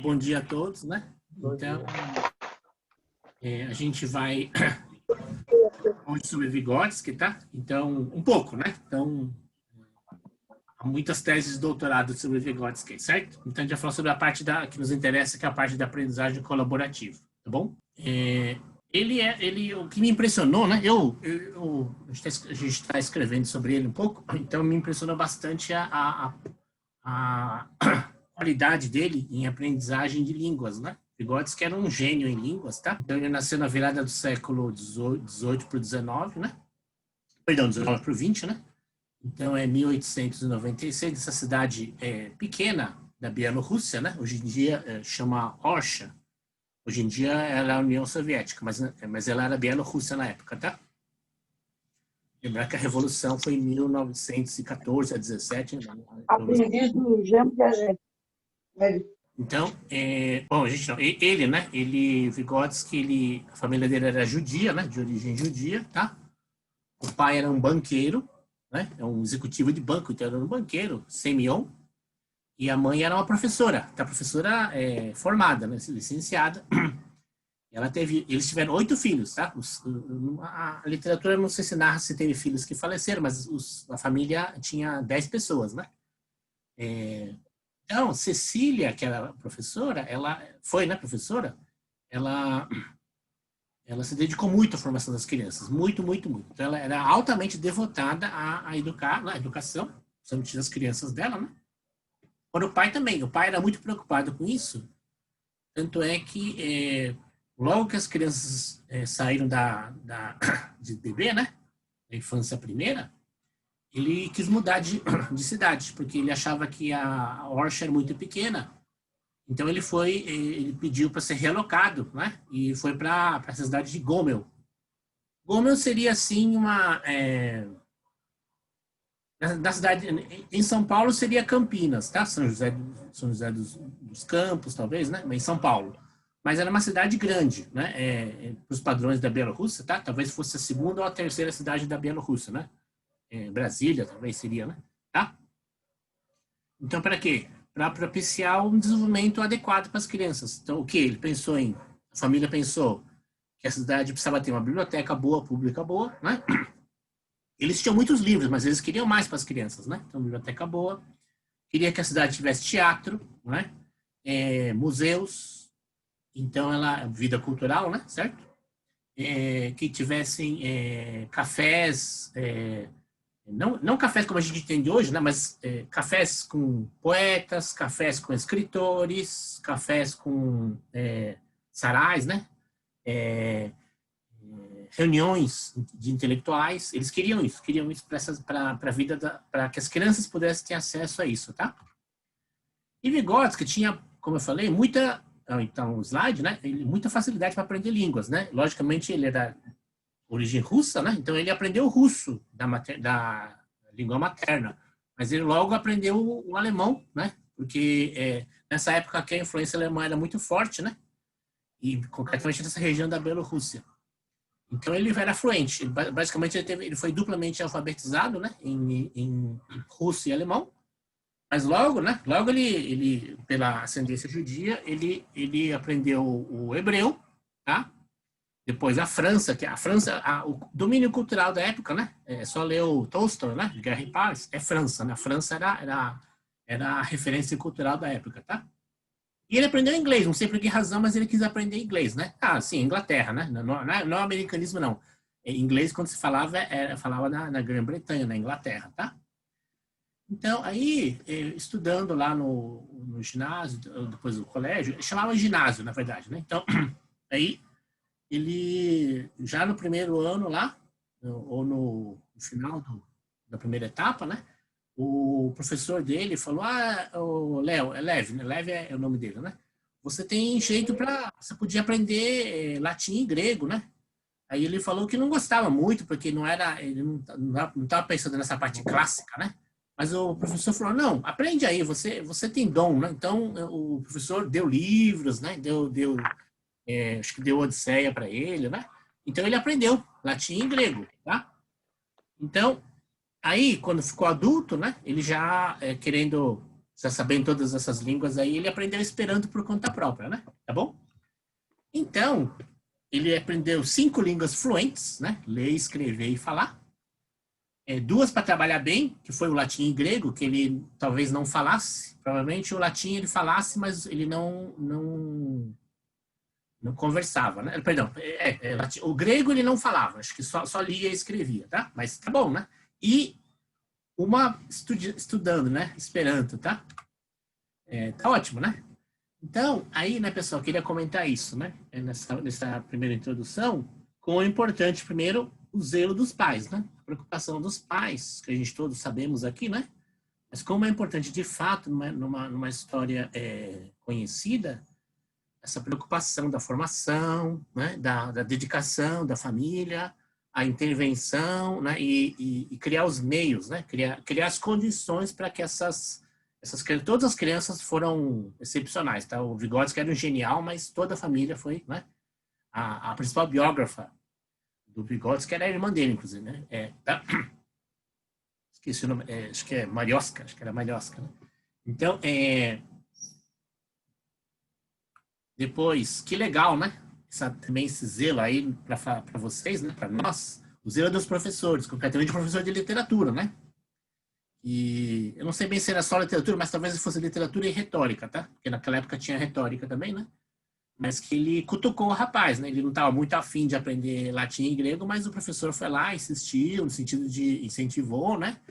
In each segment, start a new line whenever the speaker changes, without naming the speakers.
Bom dia a todos, né? Então, a gente vai hoje sobre Vygotsky, tá? Então, um pouco, né? Então, há muitas teses de doutorado sobre Vygotsky, certo? Então, a gente vai falar sobre a parte que nos interessa, que é a parte da aprendizagem colaborativa, tá bom? O que me impressionou, né? A gente está escrevendo sobre ele um pouco, então me impressionou bastante a qualidade dele em aprendizagem de línguas, né? Vygotsky era um gênio em línguas, tá? Então ele nasceu na virada do século XVIII para o XIX, né? Perdão, 19 para o 20, né? Então é 1896, essa cidade pequena da Bielorrússia, né? Hoje em dia chama Orsha. Hoje em dia ela é a União Soviética, mas ela era Bielorrússia na época, tá? Lembrar que a Revolução foi em 1914 a 17.
Aprendiz do Jean Piaget.
Então, bom, gente, não, ele, né? Vygotsky, a família dele era judia, né? De origem judia, tá? O pai era um banqueiro, né? É um executivo de banco, então era um banqueiro, Semyon. E a mãe era uma professora, tá? Professora formada, né? Licenciada. Eles tiveram 8 filhos, tá? A literatura não sei se narra se teve filhos que faleceram, mas a família tinha 10 pessoas, né? Então, Cecília, que era professora, ela foi, né, professora, ela se dedicou muito à formação das crianças, muito, muito, muito. Então, ela era altamente devotada a educar, a educação, somente das crianças dela, né? Agora, o pai também, o pai era muito preocupado com isso, tanto é que logo que as crianças saíram de bebê, né, da infância primeira, ele quis mudar de cidade, porque ele achava que a Orsha era muito pequena. Então ele pediu para ser realocado, né? E foi para essa cidade de Gomel. Gomel seria assim da cidade em São Paulo seria Campinas, tá? São José dos Campos, talvez, né? Mas em São Paulo. Mas era uma cidade grande, né? Para os padrões da Bielorrússia, tá? Talvez fosse a segunda ou a terceira cidade da Bielorrússia, né? Brasília, talvez seria, né? Tá? Então, para quê? Para propiciar um desenvolvimento adequado para as crianças. Então, o que ele pensou a família pensou que a cidade precisava ter uma biblioteca boa, pública boa, né? Eles tinham muitos livros, mas eles queriam mais para as crianças, né? Então, biblioteca boa. Queria que a cidade tivesse teatro, né? Museus. Então, vida cultural, né? Certo? Que tivessem cafés, não cafés como a gente entende hoje, né, mas cafés com poetas, cafés com escritores, cafés com sarais, né, reuniões de intelectuais. Eles queriam isso para a vida, para que as crianças pudessem ter acesso a isso, tá? E Vygotsky tinha, como eu falei, então o slide, né, muita facilidade para aprender línguas, né? Logicamente ele era origem russa, né? Então ele aprendeu russo da língua materna, mas ele logo aprendeu o alemão, né? Porque nessa época aqui a influência alemã era muito forte, né? E concretamente nessa região da Bielorrússia. Então ele era fluente. Basicamente ele foi duplamente alfabetizado, né? Em russo e alemão. Mas logo, né? Logo ele pela ascendência judia, ele aprendeu o hebreu, tá? Depois a França, o domínio cultural da época, né? Só ler o Tolstói, né? De Guerra e Paz, é França, né? A França era a referência cultural da época, tá? E ele aprendeu inglês, não sei por que razão, mas ele quis aprender inglês, né? Ah, sim, Inglaterra, né? Não é americanismo, não. Inglês, quando se falava, falava na Grã-Bretanha, na Inglaterra, tá? Então, aí, estudando lá no ginásio, depois do colégio, chamava ginásio, na verdade, né? Então, aí ele, já no primeiro ano lá, ou no final da primeira etapa, né, o professor dele falou, o Léo, Lev, né? Lev é o nome dele, né? Você tem jeito você podia aprender latim e grego, né? Aí ele falou que não gostava muito, porque ele não estava pensando nessa parte clássica, né? Mas o professor falou, não, aprende aí, você tem dom, né? Então, o professor deu livros, né? Acho que deu Odisseia para ele, né? Então ele aprendeu latim e grego, tá? Então, aí, quando ficou adulto, né? Ele já querendo já sabendo todas essas línguas aí, ele aprendeu esperanto por conta própria, né? Tá bom? Então, ele aprendeu 5 línguas fluentes, né? Ler, escrever e falar. 2 para trabalhar bem, que foi o latim e grego, que ele talvez não falasse. Provavelmente o latim ele falasse, mas ele não conversava, né? Perdão, o grego ele não falava, acho que só lia e escrevia, tá? Mas tá bom, né? E uma estudando, né? Esperanto, tá? Tá ótimo, né? Então, aí, né, pessoal, queria comentar isso, né? Nessa primeira introdução, como é importante, primeiro, o zelo dos pais, né? A preocupação dos pais, que a gente todos sabemos aqui, né? Mas como é importante, de fato, numa história conhecida, essa preocupação da formação, né? Da dedicação da família, a intervenção, né? E criar os meios, né? Criar as condições para que todas as crianças foram excepcionais, tá? O Vygotsky era um genial, mas toda a família foi, né? A principal biógrafa do Vygotsky era a irmã dele, inclusive, né? Tá? Esqueci o nome, acho que é Marioska, acho que era Marioska, né? Então, depois, que legal, né? Também esse zelo aí para vocês, né? Para nós, o zelo dos professores, concretamente professor de literatura, né? E eu não sei bem se era só literatura, mas talvez fosse literatura e retórica, tá? Porque naquela época tinha retórica também, né? Mas que ele cutucou o rapaz, né? Ele não estava muito afim de aprender latim e grego, mas o professor foi lá, insistiu, no sentido de incentivou, né?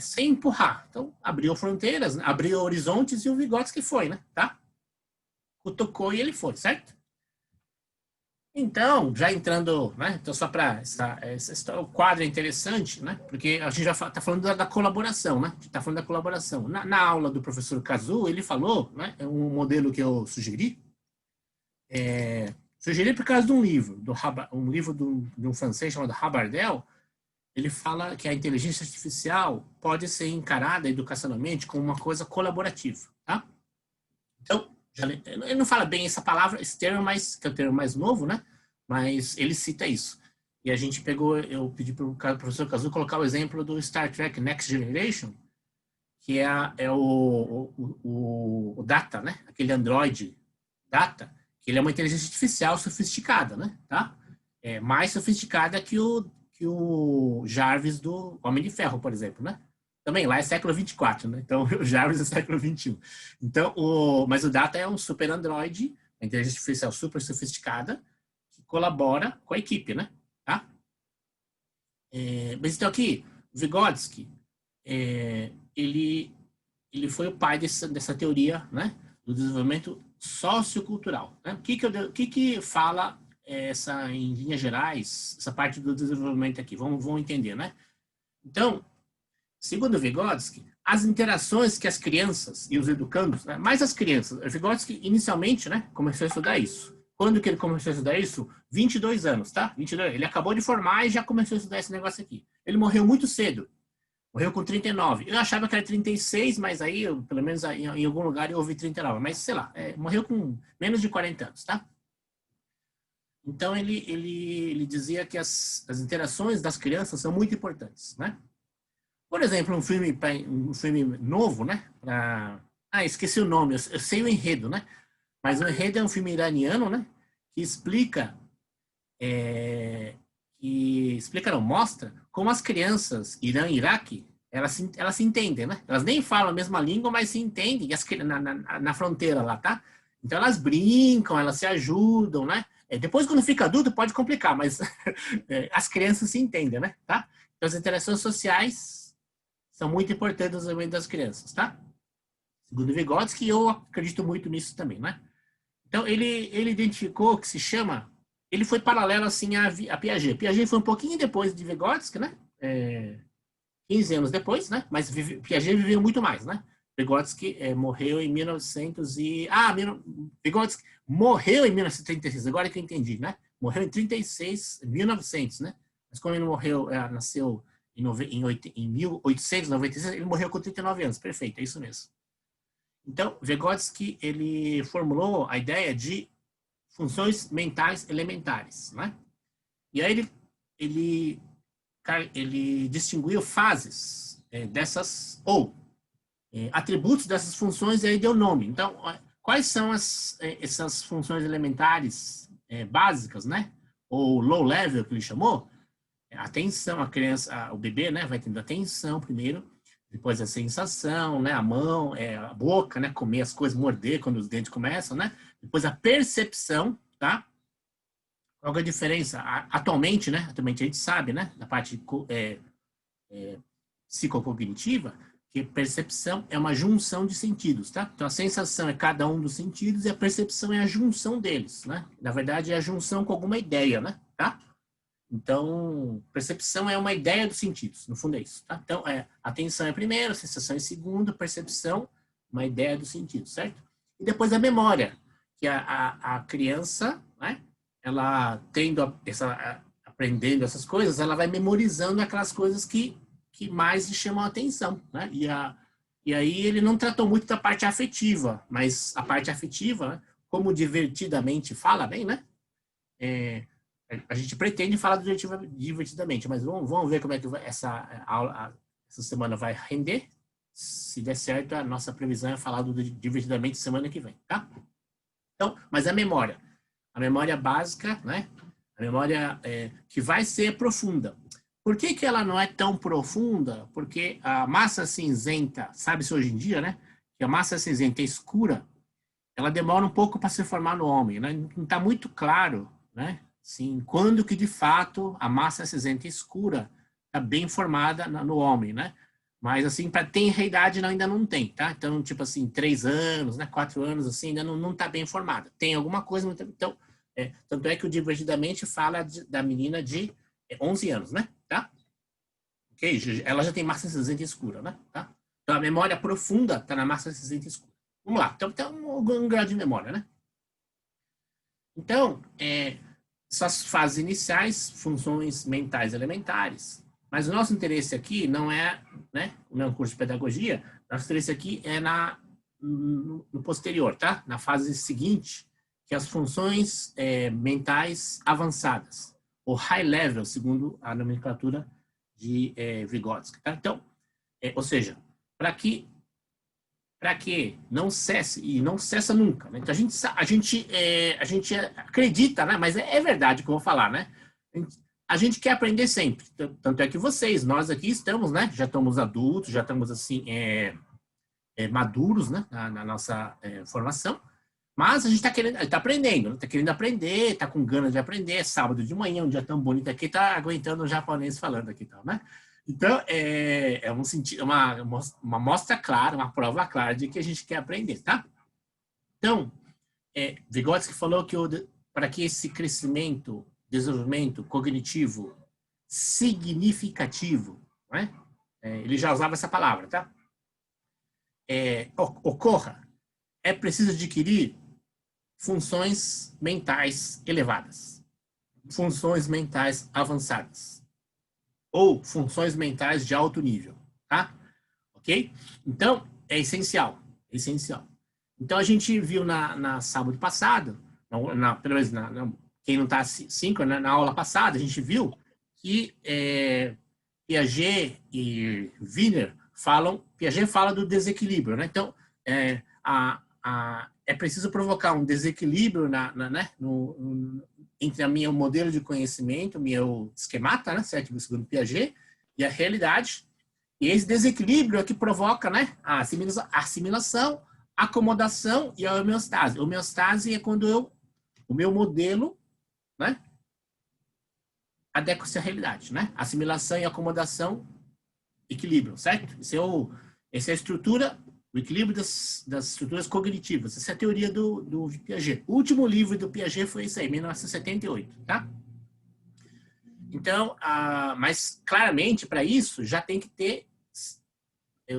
Sem empurrar. Então, abriu fronteiras, né? Abriu horizontes e o Vygotsky foi, né? Tá? Cutucou e ele foi, certo? Então, já entrando, né? Então, só para o quadro é interessante, né? Porque a gente já está falando da colaboração, né? Está falando da colaboração. Na aula do professor Kazu, ele falou, né? É um modelo que eu sugeri. Sugeri por causa de um livro, um livro de um francês chamado Habardel. Ele fala que a inteligência artificial pode ser encarada educacionalmente como uma coisa colaborativa, tá? Então, ele não fala bem essa palavra, esse termo, que é o termo mais novo, né? Mas ele cita isso. E a gente eu pedi para o professor Kazu colocar o exemplo do Star Trek Next Generation, que é o Data, né? Aquele androide Data, que ele é uma inteligência artificial sofisticada, né? Tá? Mais sofisticada que o Jarvis do Homem de Ferro, por exemplo, né? Também lá é século 24, né? Então o Jarvis é século 21. Então, mas o Data é um super androide, uma inteligência artificial super sofisticada, que colabora com a equipe, né? Tá? Mas então aqui, Vygotsky, ele foi o pai dessa teoria, né? Do desenvolvimento sociocultural. Né? O que fala em linhas gerais, essa parte do desenvolvimento aqui? Vamos entender, né? Então, segundo Vygotsky, as interações que as crianças e os educandos, né, mais as crianças, Vygotsky inicialmente, né, começou a estudar isso. Quando que ele começou a estudar isso? 22 anos, tá? 22. Ele acabou de formar e já começou a estudar esse negócio aqui. Ele morreu muito cedo. Morreu com 39. Eu achava que era 36, mas aí, pelo menos em algum lugar, eu ouvi 39. Mas, sei lá, morreu com menos de 40 anos, tá? Então, ele dizia que as interações das crianças são muito importantes, né? Por exemplo, um filme novo, né? Esqueci o nome, eu sei o enredo, né? Mas o enredo é um filme iraniano, né? Que mostra como as crianças Irã e Iraque, elas se entendem, né? Elas nem falam a mesma língua, mas se entendem na fronteira lá, tá? Então elas brincam, elas se ajudam, né? Depois, quando fica adulto, pode complicar, mas as crianças se entendem, né? Tá? Então as interações sociais são muito importantes no desenvolvimento das crianças, tá? Segundo Vygotsky, eu acredito muito nisso também, né? Então ele identificou que se chama, ele foi paralelo assim a Piaget. Piaget foi um pouquinho depois de Vygotsky, né? 15 anos depois, né? Mas Piaget viveu muito mais, né? Vygotsky morreu em 1900 Vygotsky morreu em 1936, agora que eu entendi, né? Morreu em 1900, né? Mas como ele morreu, nasceu em 1896, ele morreu com 39 anos. Perfeito, é isso mesmo. Então, Vygotsky, ele formulou a ideia de funções mentais elementares, né? E aí ele distinguiu fases dessas, ou atributos dessas funções e aí deu nome. Então, quais são essas funções elementares básicas, né? Ou low level, que ele chamou? Atenção, a criança, o bebê, né, vai tendo atenção primeiro, depois a sensação, né, a mão, a boca, né, comer as coisas, morder quando os dentes começam, né? Depois a percepção, tá? Qual é a diferença? Atualmente, né, atualmente a gente sabe, né, na parte psicocognitiva, que percepção é uma junção de sentidos, tá? Então a sensação é cada um dos sentidos e a percepção é a junção deles, né? Na verdade é a junção com alguma ideia, né? Tá? Então, percepção é uma ideia dos sentidos, no fundo é isso, tá? Então, atenção é primeiro, sensação é segundo, percepção, uma ideia dos sentidos, certo? E depois a memória, que a criança, né? Ela aprendendo essas coisas, ela vai memorizando aquelas coisas que mais lhe chamam a atenção, né? E aí ele não tratou muito da parte afetiva, mas a parte afetiva, né, como divertidamente fala bem, né? A gente pretende falar divertidamente, mas vamos ver como é que essa aula, essa semana vai render. Se der certo, a nossa previsão é falar do divertidamente semana que vem, tá? Então, mas a memória básica, né? A memória que vai ser profunda. Por que ela não é tão profunda? Porque a massa cinzenta, sabe-se hoje em dia, né? Que a massa cinzenta escura, ela demora um pouco para se formar no homem, né? Não está muito claro, né? Assim, quando que de fato a massa cinzenta escura está bem formada no homem, né? Mas assim, para ter idade ainda não tem, tá? Então, tipo assim, 3 anos, né? 4 anos, assim, ainda não está bem formada. Tem alguma coisa, então, tanto é que o Divertidamente fala da menina de 11 anos, né? Tá? Ok? Ela já tem massa cinzenta escura, né? Tá? Então, a memória profunda está na massa cinzenta escura. Vamos lá. Então, tem um grau de memória, né? Então, essas fases iniciais, funções mentais elementares. Mas o nosso interesse aqui não é, né? Não é um curso de pedagogia. Nosso interesse aqui é no posterior, tá? Na fase seguinte, que é as funções mentais avançadas, ou high level, segundo a nomenclatura de Vygotsky. Tá? Então, ou seja, para que não cesse, e não cessa nunca. Né? Então, a gente acredita, né? Mas é verdade o que eu vou falar, né? A gente quer aprender sempre. Tanto é que nós aqui estamos, né? Já estamos adultos, já estamos assim, maduros, né? Na nossa formação. Mas a gente está aprendendo, está querendo aprender, está com ganas de aprender. É sábado de manhã, um dia tão bonito aqui, está aguentando o japonês falando aqui, então, né? Então, uma mostra clara, uma prova clara de que a gente quer aprender, tá? Então, Vygotsky falou que para que esse crescimento, desenvolvimento cognitivo significativo, né? Ele já usava essa palavra, tá? Ocorra, é preciso adquirir funções mentais elevadas, funções mentais avançadas, ou funções mentais de alto nível, tá? Ok? Então, é essencial, é essencial. Então, a gente viu na sábado passado, pelo menos quem não está síncrono, na aula passada, a gente viu que Piaget e Wiener Piaget fala do desequilíbrio, né? Então, é preciso provocar um desequilíbrio né, entre o meu modelo de conhecimento, o meu esquemata, né, certo? Segundo Piaget, e a realidade. E esse desequilíbrio é que provoca, né, a assimilação, a acomodação e a homeostase. A homeostase é quando o meu modelo, né, adequa-se à realidade, né? Assimilação e acomodação, equilíbrio, certo? Essa é a estrutura, o equilíbrio das estruturas cognitivas. Essa é a teoria do Piaget. O último livro do Piaget foi isso aí, 1978, tá? Então, mas claramente para isso já tem que ter,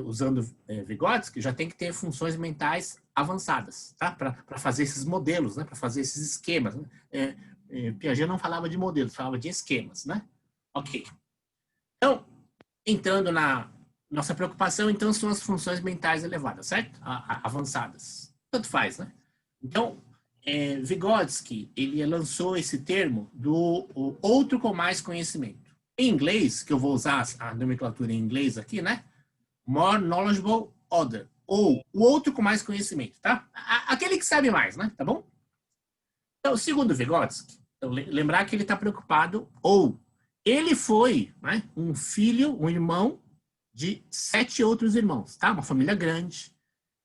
usando Vygotsky, já tem que ter funções mentais avançadas, tá? Para fazer esses modelos, né? Para fazer esses esquemas. Né? Piaget não falava de modelos, falava de esquemas, né? Ok. Então, entrando na nossa preocupação, então, são as funções mentais elevadas, certo? Avançadas. Tanto faz, né? Então, Vygotsky, ele lançou esse termo do outro com mais conhecimento. Em inglês, que eu vou usar a nomenclatura em inglês aqui, né? More knowledgeable other. Ou o outro com mais conhecimento, tá? Aquele que sabe mais, né? Tá bom? Então, segundo Vygotsky, lembrar que ele está preocupado, ou ele foi, né, um filho, um irmão de 7 outros irmãos, tá? Uma família grande.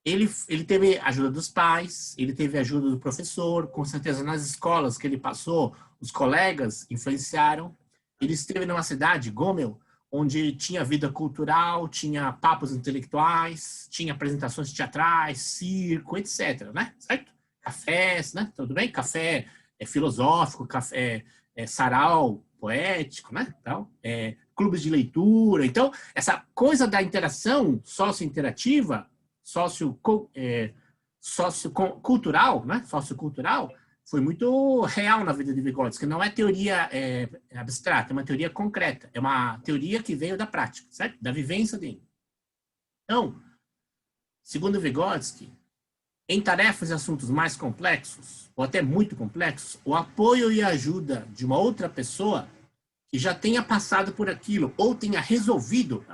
Ele teve ajuda dos pais, ele teve ajuda do professor, com certeza nas escolas que ele passou, os colegas influenciaram. Ele esteve numa cidade, Gomel, onde tinha vida cultural, tinha papos intelectuais, tinha apresentações teatrais, circo, etc, né? Certo? Cafés, né? Tudo bem? Café filosófico, café sarau poético, né? Então, clubes de leitura. Então, essa coisa da interação sociointerativa, sociocultural, né? Sociocultural, foi muito real na vida de Vygotsky. Não é teoria abstrata, é uma teoria concreta. É uma teoria que veio da prática, certo? Da vivência dele. Então, segundo Vygotsky, em tarefas e assuntos mais complexos, ou até muito complexos, o apoio e a ajuda de uma outra pessoa que já tenha passado por aquilo, ou tenha resolvido,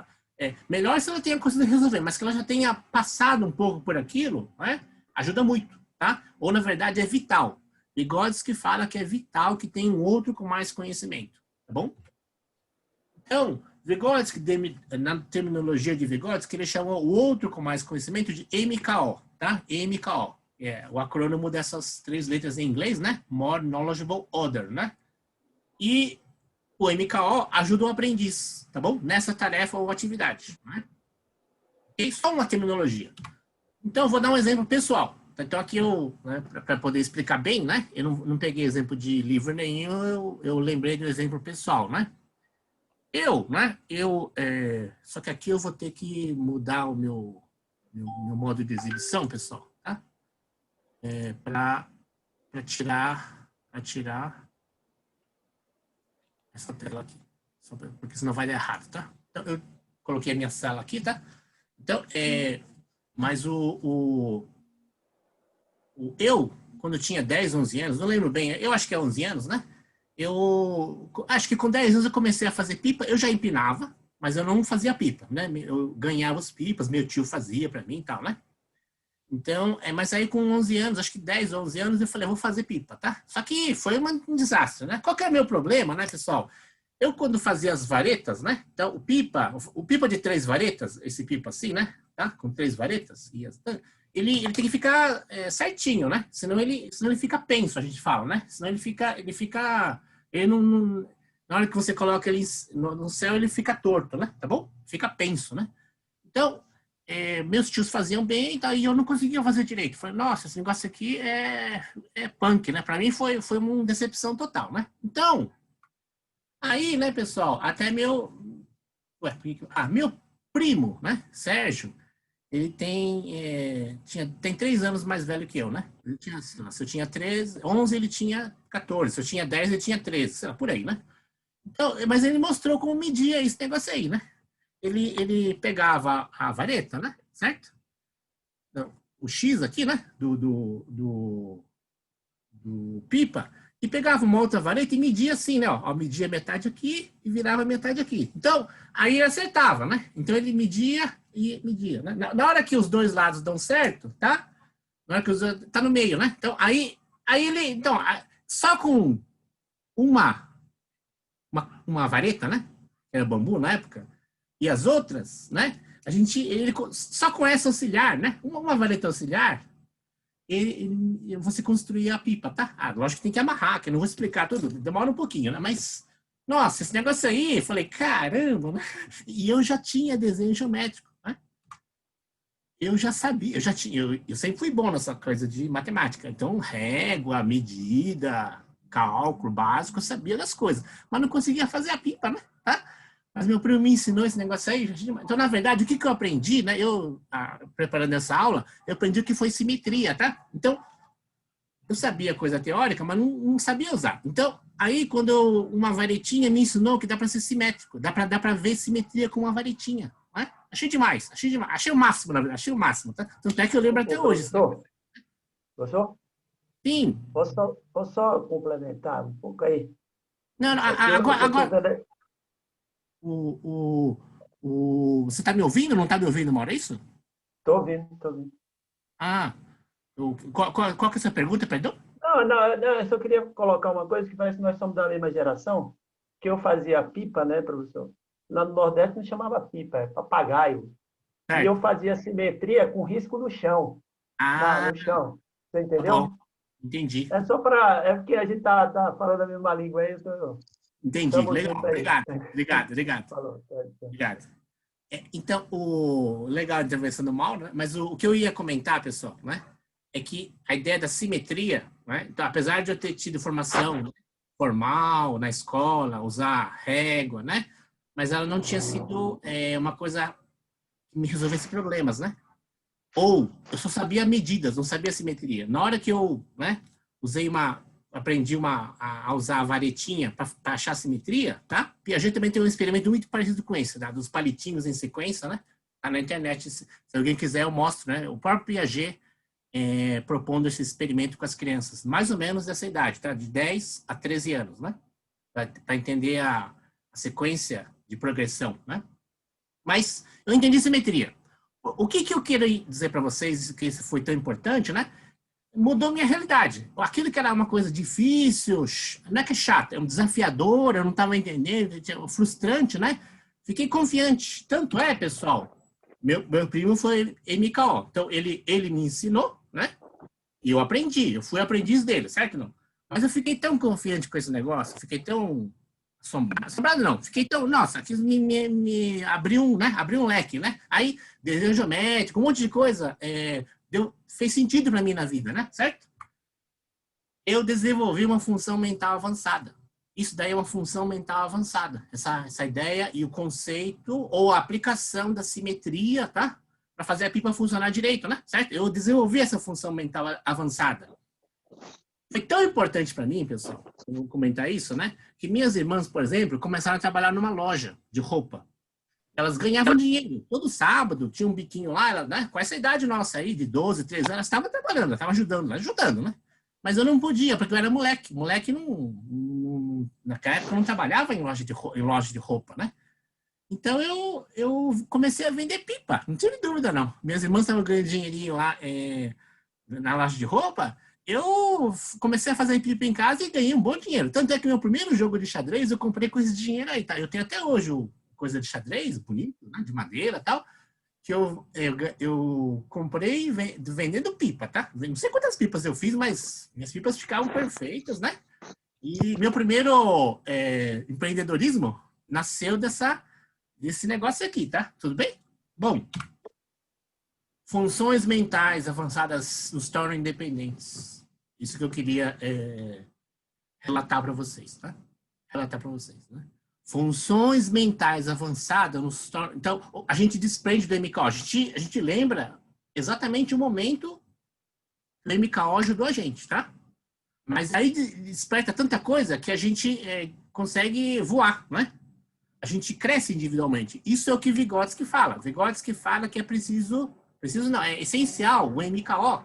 melhor se ela tenha conseguido resolver, mas que ela já tenha passado um pouco por aquilo, né, ajuda muito, tá? Ou, na verdade, é vital. Vygotsky fala que é vital que tenha um outro com mais conhecimento, tá bom? Então, Vygotsky, na terminologia de Vygotsky, ele chamou o outro com mais conhecimento de MKO, tá? MKO. O acrônimo dessas 3 letras em inglês, né? More Knowledgeable Other, né? E o MKO ajuda o aprendiz, tá bom? Nessa tarefa ou atividade, né? E só uma terminologia. Então, eu vou dar um exemplo pessoal. Então, aqui né, para poder explicar bem, né? Eu não peguei exemplo de livro nenhum, eu lembrei do exemplo pessoal, né? Só que aqui eu vou ter que mudar o meu modo de exibição, pessoal, tá? Para tirar essa tela aqui, porque senão vai dar errado, tá? Então, eu coloquei a minha sala aqui, tá? Então, mas eu, quando eu tinha 10, 11 anos, não lembro bem, eu acho que é 11 anos, né? Eu acho que com 10 anos eu comecei a fazer pipa, eu já empinava, mas eu não fazia pipa, né? Eu ganhava as pipas, meu tio fazia para mim e tal, né? Então, mas aí com 11 anos, acho que 10, 11 anos, eu falei, vou fazer pipa, tá? Só que foi um desastre, né? Qual que é o meu problema, né, pessoal? Eu, quando fazia as varetas, né? Então, o pipa de 3 varetas, esse pipa assim, né? Tá? Com 3 varetas, ele tem que ficar certinho, né? Senão ele fica penso, a gente fala, né? Senão ele não, na hora que você coloca ele no céu, ele fica torto, né? Tá bom? Fica penso, né? Então, meus tios faziam bem, e eu não conseguia fazer direito. Falei, nossa, esse negócio aqui é punk, né? Para mim foi uma decepção total, né? Então, aí, né, pessoal, até meu primo, né, Sérgio, ele tem 3 anos mais velho que eu, né? Ele tinha, se eu tinha 11, ele tinha 14. Se eu tinha 10, ele tinha 13, sei lá, por aí, né? Então, mas ele mostrou como media esse negócio aí, né? Ele pegava a vareta, né? Certo? Não, o X aqui, né? Do pipa, e pegava uma outra vareta e media assim, né? Ó, media metade aqui e virava metade aqui. Então, aí ele acertava, né? Então ele media e media. Né? Na hora que os dois lados dão certo, tá? Na hora que tá no meio, né? Então, aí ele, então, só com uma vareta, né? Que era bambu na época, e as outras, né? Só com essa auxiliar, né? Uma vareta auxiliar, você construía a pipa, tá? Lógico que tem que amarrar, que eu não vou explicar tudo, demora um pouquinho, né? Mas, nossa, esse negócio aí, eu falei, caramba, né? E eu já tinha desenho geométrico, né? Eu já sabia, eu sempre fui bom nessa coisa de matemática. Então, régua, medida, cálculo básico, eu sabia das coisas. Mas não conseguia fazer a pipa, né? Tá? Mas meu primo me ensinou esse negócio aí. Então, na verdade, o que eu aprendi, né? Preparando essa aula, eu aprendi o que foi simetria, tá? Então, eu sabia coisa teórica, mas não sabia usar. Então, aí, quando uma varetinha me ensinou que dá para ser simétrico, dá para ver simetria com uma varetinha. Né? Achei demais. Achei o máximo, na verdade. Achei o máximo, tá? Tanto é que eu lembro até hoje.
Professor?
Sim.
Posso só complementar um pouco aí?
Não, agora... Você está me ouvindo? Não está me ouvindo, Maurício?
Tô ouvindo, tô ouvindo.
Ah, qual que é a sua pergunta, perdão?
Não, não, não, eu só queria colocar uma coisa que parece que nós somos da mesma geração, que eu fazia pipa, né, professor? Lá no Nordeste não chamava pipa, é papagaio. E eu
Certo.
fazia simetria com risco no chão,
Ah,
no chão. Você
tá bom.
entendeu?
Entendi.
É só para. É porque a gente tá falando a mesma língua aí,
Entendi.
estamos
Legal.
juntos aí.
Obrigado. Obrigado. Obrigado.
Falou. Tá.
Obrigado. Então, o legal da intervenção do mal, né? Mas o que eu ia comentar, pessoal, né? É que a ideia da simetria, né? Então, apesar de eu ter tido formação formal na escola, usar régua, né? Mas ela não tinha sido uma coisa que me resolvesse problemas, né? Ou eu só sabia medidas, não sabia simetria. Na hora que eu, né, aprendi a usar a varetinha para achar simetria, tá? Piaget também tem um experimento muito parecido com esse, tá? Dos palitinhos em sequência, né? Tá na internet, se alguém quiser eu mostro, né? O próprio Piaget propondo esse experimento com as crianças, mais ou menos dessa idade, tá? De 10 a 13 anos, né? Para entender a sequência de progressão, né? Mas eu entendi simetria. O que eu quero dizer para vocês, que isso foi tão importante, né? Mudou minha realidade. Aquilo que era uma coisa difícil, não é que é chato, é um desafiador, eu não estava entendendo, frustrante, né? Fiquei confiante. Tanto é, pessoal, meu primo foi MKO. Então, ele me ensinou, né? E eu aprendi, eu fui aprendiz dele, certo? Não? Mas eu fiquei tão confiante com esse negócio, fiquei tão assombrado não, fiquei tão, nossa, aqui me abriu né? Abriu um leque, né? Aí, desenho geométrico, um monte de coisa, fez sentido para mim na vida, né? Certo? Eu desenvolvi uma função mental avançada. Isso daí é uma função mental avançada. Essa ideia e o conceito ou a aplicação da simetria, tá? Para fazer a pipa funcionar direito, né? Certo? Eu desenvolvi essa função mental avançada. Foi tão importante para mim, pessoal, eu vou comentar isso, né? Que minhas irmãs, por exemplo, começaram a trabalhar numa loja de roupa. Elas ganhavam dinheiro. Todo sábado tinha um biquinho lá, né? Com essa idade nossa aí, de 12, 13 anos, elas estavam trabalhando, estavam ajudando, né? Mas eu não podia, porque eu era moleque. Moleque, naquela época, não trabalhava em loja de roupa, né? Então, eu comecei a vender pipa. Não tive dúvida, não. Minhas irmãs estavam ganhando dinheirinho lá na loja de roupa. Eu comecei a fazer pipa em casa e ganhei um bom dinheiro. Tanto é que meu primeiro jogo de xadrez eu comprei com esse dinheiro aí, tá? Eu tenho até hoje coisa de xadrez, bonito, né? De madeira e tal, que eu comprei vendendo pipa, tá? Não sei quantas pipas eu fiz, mas minhas pipas ficavam perfeitas, né? E meu primeiro empreendedorismo nasceu desse negócio aqui, tá? Tudo bem? Bom, funções mentais avançadas nos tornam independentes. Isso que eu queria relatar para vocês, tá? Relatar para vocês, né? Funções mentais avançadas nos tornam... Então, a gente desprende do MKO. A gente lembra exatamente o momento que o MKO ajudou a gente, tá? Mas aí desperta tanta coisa que a gente consegue voar, né? A gente cresce individualmente. Isso é o que Vygotsky fala. Vygotsky fala que é preciso não, é essencial o MKO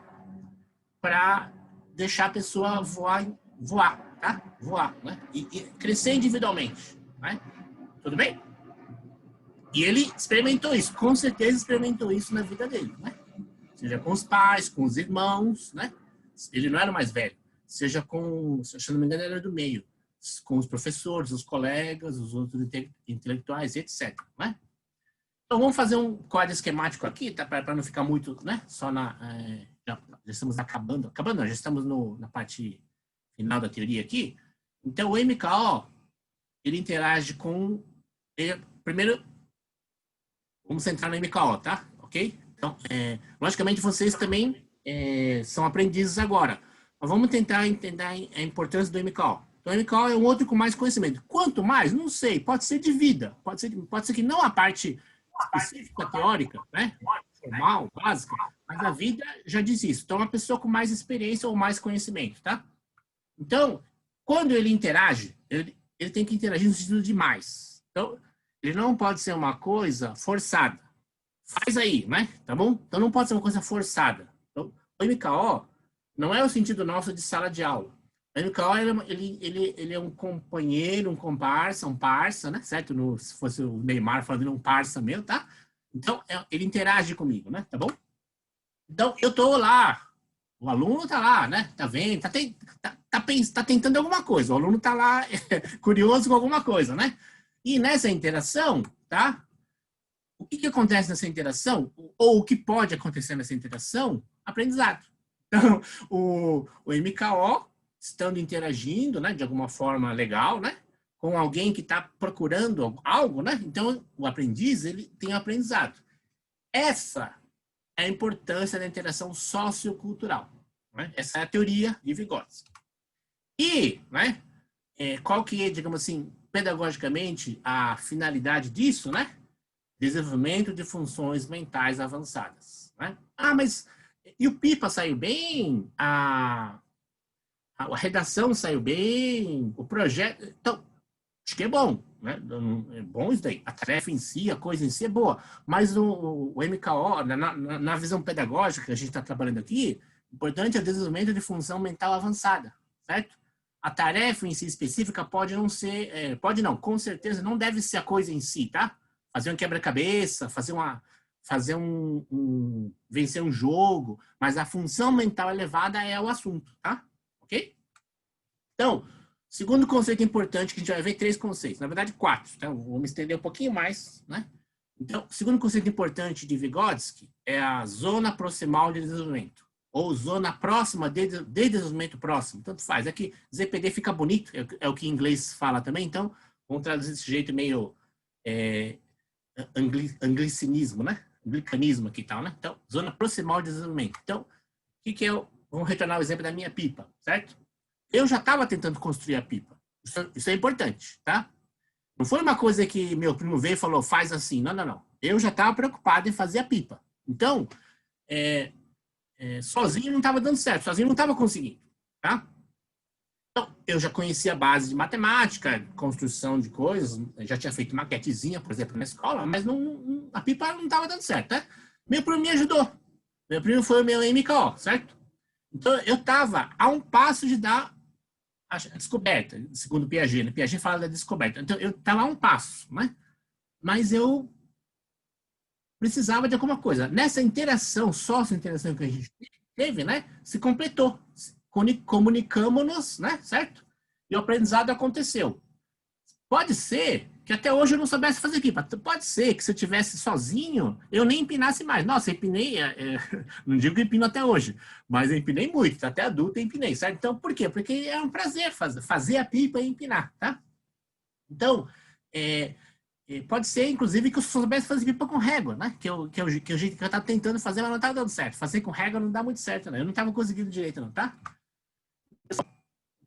para deixar a pessoa voar, tá? Voar, né? E crescer individualmente, né? Tudo bem? E ele experimentou isso, com certeza experimentou isso na vida dele, né? Seja com os pais, com os irmãos, né? Ele não era o mais velho. Seja com, se não me engano, ele era do meio. Com os professores, os colegas, os outros intelectuais, etc. Né? Então, vamos fazer um quadro esquemático aqui, tá? Para não ficar muito, né? Só já estamos acabando não, já estamos na parte final da teoria aqui. Então, o MKO, ele interage com... primeiro, vamos centrar no MKO, tá? Ok? Então, logicamente, vocês também são aprendizes agora. Mas vamos tentar entender a importância do MKO. Então, o MKO é um outro com mais conhecimento. Quanto mais? Não sei. Pode ser de vida. Pode ser que não a parte específica, teórica, né? Formal, básica. Mas a vida já diz isso. Então, uma pessoa com mais experiência ou mais conhecimento, tá? Então, quando ele interage, ele tem que interagir no sentido de mais. Então, ele não pode ser uma coisa forçada. Faz aí, né? Tá bom? Então, não pode ser uma coisa forçada. Então, o MKO não é o sentido nosso de sala de aula. O MKO, ele é um companheiro, um comparsa, um parça, né? Certo? Se fosse o Neymar falando um parça meu, tá? Então, ele interage comigo, né? Tá bom? Então, eu estou lá, o aluno está lá, né? Está vendo, tá tentando alguma coisa, o aluno está lá curioso com alguma coisa, né? E nessa interação, tá? O que acontece nessa interação? Ou o que pode acontecer nessa interação? Aprendizado. Então, o MKO, estando interagindo, né, de alguma forma legal, né? Com alguém que está procurando algo, né? Então, o aprendiz, ele tem aprendizado. Essa é a importância da interação sociocultural. Né? Essa é a teoria de Vygotsky. E, né, qual que é, digamos assim, pedagogicamente, a finalidade disso, né? Desenvolvimento de funções mentais avançadas. Né? Ah, mas e o PIPA saiu bem? A redação saiu bem? O projeto... Então, acho que é bom. Né? É bom isso daí. A tarefa em si, a coisa em si é boa. Mas o MKO, na visão pedagógica que a gente está trabalhando aqui, o importante é o desenvolvimento de função mental avançada, certo? A tarefa em si específica pode não ser, pode não, com certeza não deve ser a coisa em si, tá? Fazer um quebra-cabeça, vencer um jogo, mas a função mental elevada é o assunto, tá? Ok? Então, segundo conceito importante, que a gente vai ver 3 conceitos, na verdade 4, então vou me estender um pouquinho mais, né? Então, o segundo conceito importante de Vygotsky é a zona proximal de desenvolvimento, ou zona próxima de desenvolvimento próximo, tanto faz. É que ZPD fica bonito, é o que em inglês fala também, então vamos traduzir desse jeito meio anglicinismo, né? Anglicanismo aqui e tal, né? Então, zona proximal de desenvolvimento. Então, o que é vamos retornar ao exemplo da minha pipa, certo? Eu já estava tentando construir a pipa. Isso é importante, tá? Não foi uma coisa que meu primo veio e falou, faz assim. Não, não, não. Eu já estava preocupado em fazer a pipa. Então, sozinho não estava dando certo, sozinho não estava conseguindo, tá? Então, eu já conhecia a base de matemática, construção de coisas, já tinha feito maquetezinha, por exemplo, na escola, mas a pipa não estava dando certo, né? Meu primo me ajudou. Meu primo foi o meu MKO, certo? Então, eu estava a um passo de dar a descoberta, segundo o Piaget, né? Piaget fala da descoberta. Então, eu estava a um passo, né? Mas eu precisava de alguma coisa. Nessa interação, sócio-interação que a gente teve, né? Se completou. Comunicamos-nos, né? Certo? E o aprendizado aconteceu. Pode ser que até hoje eu não soubesse fazer pipa. Pode ser que se eu tivesse sozinho, eu nem empinasse mais. Nossa, eu empinei, não digo que empino até hoje, mas eu empinei muito, até adulto eu empinei, certo? Então, por quê? Porque é um prazer fazer a pipa e empinar, tá? Então, pode ser, inclusive, que eu soubesse fazer pipa com régua, né? Que o jeito que eu estava tentando fazer, mas não estava dando certo. Fazer com régua não dá muito certo, né? Eu não estava conseguindo direito, não, tá? Vou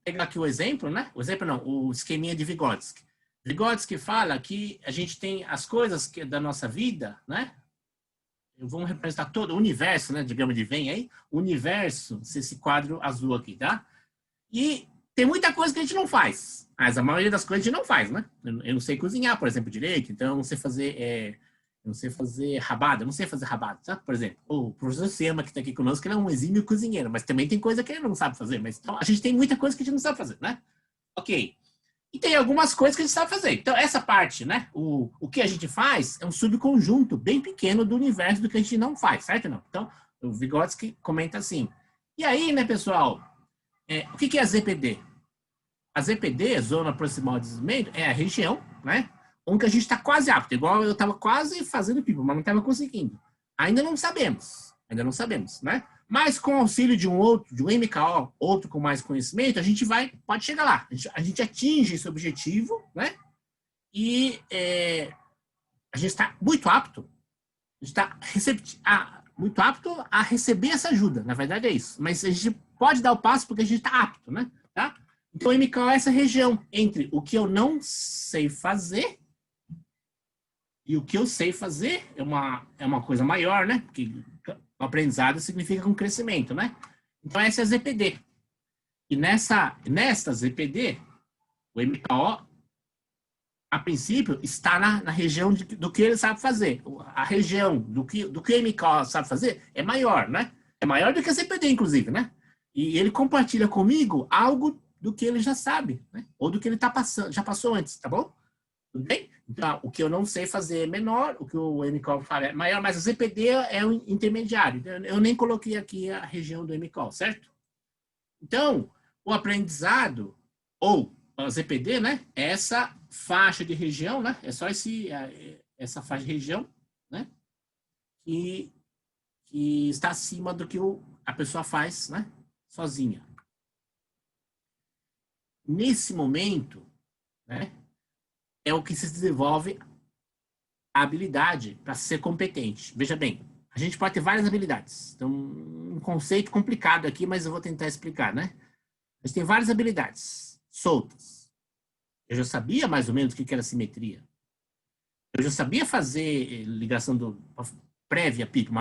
pegar aqui o exemplo, né? O exemplo não, o esqueminha de Vygotsky. Vygotsky fala que a gente tem as coisas da nossa vida, né? Vamos representar todo o universo, né? Digamos de vem aí, o universo, esse quadro azul aqui, tá? E tem muita coisa que a gente não faz, mas a maioria das coisas a gente não faz, né? Eu não sei cozinhar, por exemplo, direito, então eu não sei fazer rabada, eu não sei fazer rabada, tá? Por exemplo, o professor Sema, que está aqui conosco, ele é um exímio cozinheiro, mas também tem coisa que ele não sabe fazer, mas então, a gente tem muita coisa que a gente não sabe fazer, né? Ok. E tem algumas coisas que a gente sabe fazer. Então, essa parte, né? O que a gente faz é um subconjunto bem pequeno do universo do que a gente não faz, certo? Não? Então, o Vygotsky comenta assim. E aí, né, pessoal, o que é a ZPD? A ZPD, Zona Proximal de Desenvolvimento, é a região, né? Onde a gente está quase apto. Igual eu estava quase fazendo pipa, mas não estava conseguindo. Ainda não sabemos, né? Mas com o auxílio de um MKO, outro com mais conhecimento, a gente pode chegar lá. A gente atinge esse objetivo, né? E a gente está muito apto, muito apto a receber essa ajuda. Na verdade é isso. Mas a gente pode dar o passo porque a gente está apto, né? Tá? Então o MKO é essa região entre o que eu não sei fazer e o que eu sei fazer é uma coisa maior, né? Porque o aprendizado significa um crescimento, né? Então, essa é a ZPD. E nesta ZPD, o MKO, a princípio, está na região do que ele sabe fazer. A região do que o MKO sabe fazer é maior, né? É maior do que a ZPD, inclusive, né? E ele compartilha comigo algo do que ele já sabe, né? Ou do que ele já passou antes, tá bom? Tudo bem? Então, o que eu não sei fazer é menor, o que o MCOL fala é maior, mas a ZPD é um intermediário. Eu nem coloquei aqui a região do MCOL, certo? Então, o aprendizado, ou a ZPD, né? É essa faixa de região, né? É só essa faixa de região, né? Que está acima do que a pessoa faz, né? Sozinha. Nesse momento, né? É o que se desenvolve a habilidade para ser competente. Veja bem, a gente pode ter várias habilidades. Então, um conceito complicado aqui, mas eu vou tentar explicar, né? A gente tem várias habilidades soltas. Eu já sabia mais ou menos o que era simetria. Eu já sabia fazer ligação prévia, pico,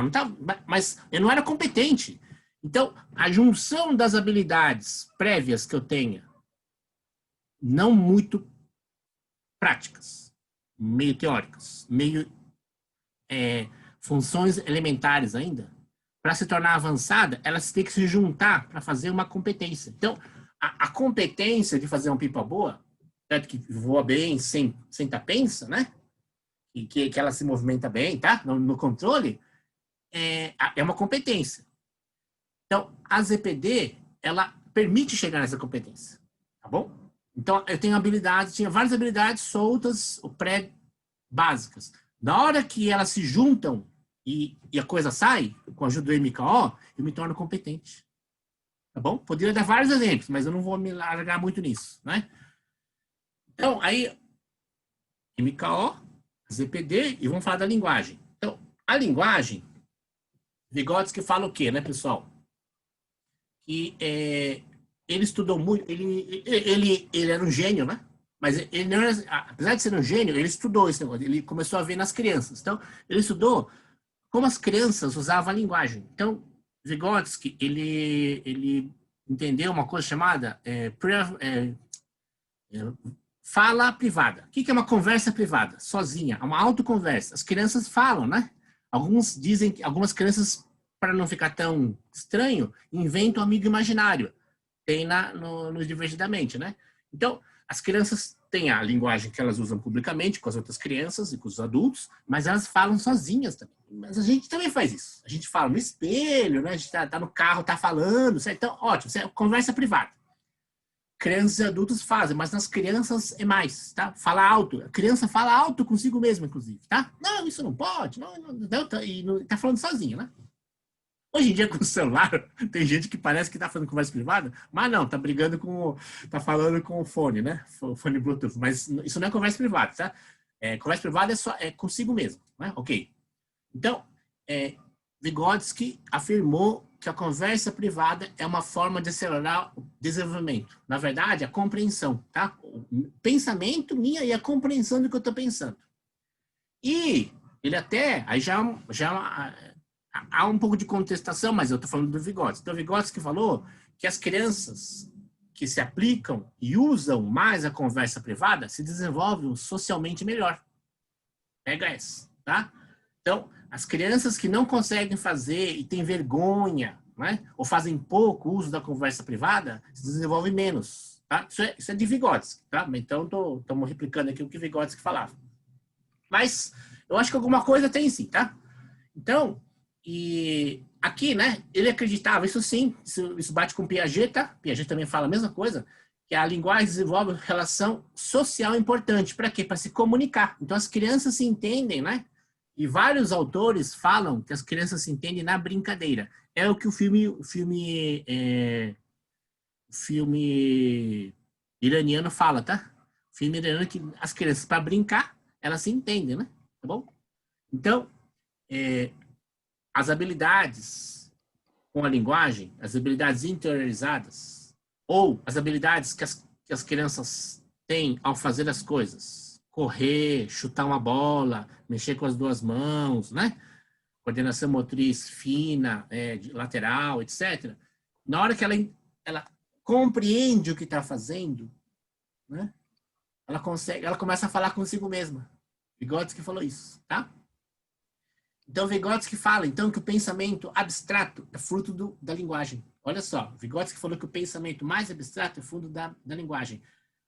mas eu não era competente. Então, a junção das habilidades prévias que eu tenha, não muito práticas, meio teóricas, meio funções elementares ainda, para se tornar avançada, elas têm que se juntar para fazer uma competência. Então, a competência de fazer uma pipa boa, certo? Que voa bem, sem tapensa, né? E que ela se movimenta bem, tá? No controle, é uma competência. Então, a ZPD, ela permite chegar nessa competência, tá bom? Então, eu tenho habilidades, tinha várias habilidades soltas, pré-básicas. Na hora que elas se juntam e a coisa sai, com a ajuda do MKO, eu me torno competente. Tá bom? Poderia dar vários exemplos, mas eu não vou me largar muito nisso, né? Então, aí, MKO, ZPD, e vamos falar da linguagem. Então, a linguagem, Vygotsky fala o quê, né, pessoal? Que ele estudou muito, ele era um gênio, né? Mas ele não era, apesar de ser um gênio, ele estudou esse negócio, ele começou a ver nas crianças. Então, ele estudou como as crianças usavam a linguagem. Então, Vygotsky, ele entendeu uma coisa chamada fala privada. O que é uma conversa privada? Sozinha, é uma autoconversa. As crianças falam, né? Alguns dizem que algumas crianças, para não ficar tão estranho, inventam um amigo imaginário. Tem no Divertidamente, né? Então, as crianças têm a linguagem que elas usam publicamente com as outras crianças e com os adultos, mas elas falam sozinhas também. Mas a gente também faz isso. A gente fala no espelho, né? A gente tá no carro, tá falando, certo? Então, ótimo, conversa privada. Crianças e adultos fazem, mas nas crianças é mais, tá? Fala alto. A criança fala alto consigo mesma, inclusive, tá? Não, isso não pode, e tá falando sozinha, né? Hoje em dia, com o celular, tem gente que parece que tá fazendo conversa privada, mas não, tá falando com o fone, né? O fone Bluetooth, mas isso não é conversa privada, tá? Conversa privada é consigo mesmo, né? Ok. Então, Vygotsky afirmou que a conversa privada é uma forma de acelerar o desenvolvimento. Na verdade, a compreensão, tá? O pensamento minha e a compreensão do que eu estou pensando. E ele até, aí já há um pouco de contestação, mas eu estou falando do Vygotsky. Então, Vygotsky falou que as crianças que se aplicam e usam mais a conversa privada se desenvolvem socialmente melhor. Pega essa, tá? Então, as crianças que não conseguem fazer e têm vergonha, né, ou fazem pouco uso da conversa privada, se desenvolvem menos. Tá? Isso é de Vygotsky. Tá? Então, estamos replicando aqui o que Vygotsky falava. Mas eu acho que alguma coisa tem sim. Tá? Então, e aqui, né, ele acreditava, isso sim, isso bate com Piaget, tá? Piaget também fala a mesma coisa, que a linguagem desenvolve relação social importante. Para quê? Para se comunicar. Então, as crianças se entendem, né? E vários autores falam que as crianças se entendem na brincadeira. É o que o filme iraniano fala, tá? O filme iraniano que as crianças, para brincar, elas se entendem, né? Tá bom? Então, as habilidades com a linguagem, as habilidades interiorizadas, ou as habilidades que as crianças têm ao fazer as coisas, correr, chutar uma bola, mexer com as duas mãos, né? Coordenação motriz fina, lateral, etc. Na hora que ela compreende o que está fazendo, né? Ela começa a falar consigo mesma. Vygotsky falou isso, tá? Então, Vygotsky fala, então, que o pensamento abstrato é fruto da linguagem. Olha só, Vygotsky falou que o pensamento mais abstrato é fruto da linguagem.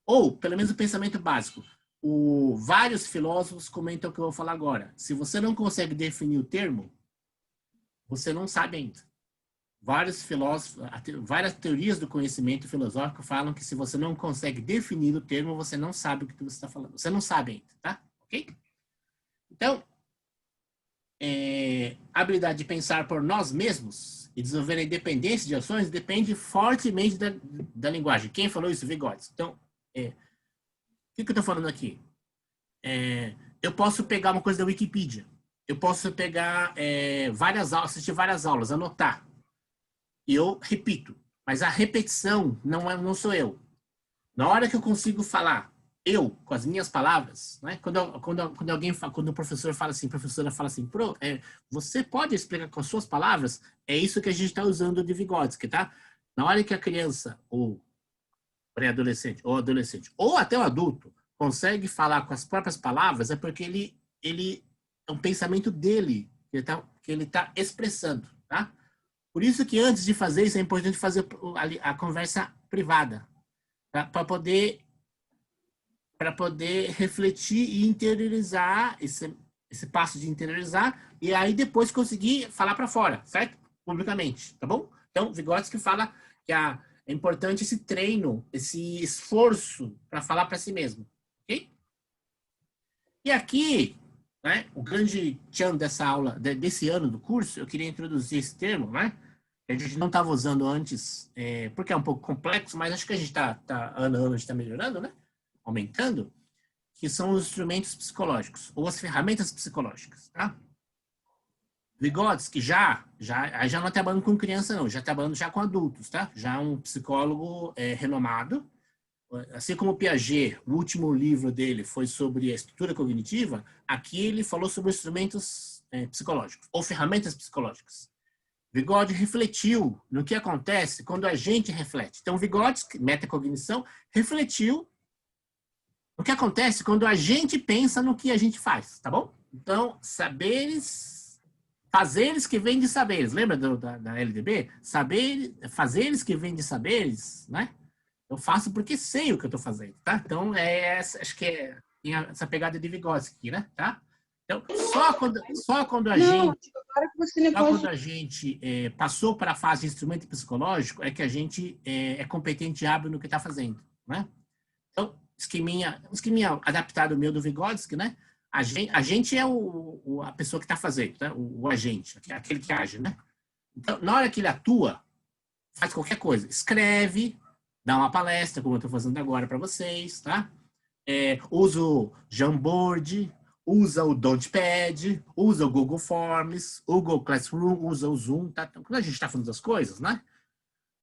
Ou, pelo menos, o pensamento básico. vários filósofos comentam o que eu vou falar agora. Se você não consegue definir o termo, você não sabe ainda. Vários filósofos, várias teorias do conhecimento filosófico falam que se você não consegue definir o termo, você não sabe o que você está falando. Você não sabe ainda, tá? Ok? Então, a habilidade de pensar por nós mesmos e desenvolver a independência de ações depende fortemente da linguagem. Quem falou isso? Vygotsky. Então, o que eu estou falando aqui? Eu posso pegar uma coisa da Wikipedia. Eu posso pegar várias aulas, assistir várias aulas, anotar. E eu repito. Mas a repetição não sou eu. Na hora que eu consigo falar, eu, com as minhas palavras, né? Quando o professor fala assim, a professora fala assim, você pode explicar com as suas palavras? É isso que a gente está usando de Vygotsky, tá? Na hora que a criança, ou pré-adolescente, ou adolescente, ou até o adulto, consegue falar com as próprias palavras, é porque ele é um pensamento dele, que ele tá expressando, tá? Por isso que antes de fazer isso, é importante fazer a conversa privada, para poder refletir e interiorizar esse passo de interiorizar, e aí depois conseguir falar para fora, certo? Publicamente, tá bom? Então, Vygotsky fala que é importante esse treino, esse esforço para falar para si mesmo, ok? E aqui, né, o grande tchan dessa aula, desse ano do curso, eu queria introduzir esse termo, né? Que a gente não estava usando antes, porque é um pouco complexo, mas acho que a gente ano a ano a gente está melhorando, né? Aumentando, que são os instrumentos psicológicos, ou as ferramentas psicológicas, tá? Vygotsky já não está trabalhando com criança, não, já está trabalhando já com adultos, tá? Já um psicólogo renomado, assim como Piaget, o último livro dele foi sobre a estrutura cognitiva, aqui ele falou sobre instrumentos psicológicos, ou ferramentas psicológicas. Vygotsky refletiu no que acontece quando a gente reflete. Então, Vygotsky, metacognição, refletiu no que acontece quando a gente pensa no que a gente faz, tá bom? Então, fazeres que vêm de saberes. Lembra da LDB? Fazeres que vêm de saberes, né? Eu faço porque sei o que eu estou fazendo, tá? Então, acho que tem essa pegada de Vygotsky, né? Tá? Então, só quando a gente passou para a fase de instrumento psicológico é que a gente é competente e hábil no que está fazendo, né? Então, esqueminha adaptado meu do Vygotsky, né? A gente é a pessoa que está fazendo, né? O agente, aquele que age, né? Então, na hora que ele atua, faz qualquer coisa. Escreve, dá uma palestra, como eu estou fazendo agora para vocês, tá? Usa o Jamboard, usa o Notepad, usa o Google Forms, o Google Classroom, usa o Zoom, tá? Então, quando a gente está fazendo as coisas, né?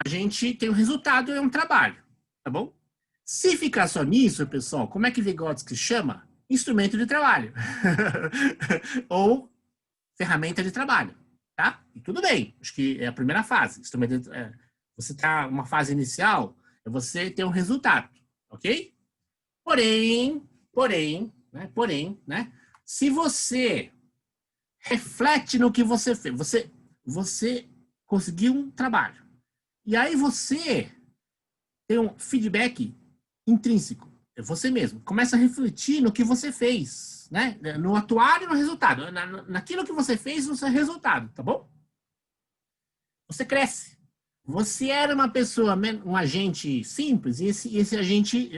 A gente tem o resultado, é um trabalho, tá bom? Se ficar só nisso, pessoal, como é que Vygotsky chama? Instrumento de trabalho. Ou ferramenta de trabalho, tá? E tudo bem, acho que é a primeira fase. Você tá uma fase inicial, é você ter um resultado, ok? Porém, né? Se você reflete no que você fez, você conseguiu um trabalho, e aí você tem um feedback intrínseco, é você mesmo. Começa a refletir no que você fez, né? No atuar e no resultado. Naquilo que você fez, no seu resultado, tá bom? Você cresce. Você era uma pessoa, um agente simples, e esse agente,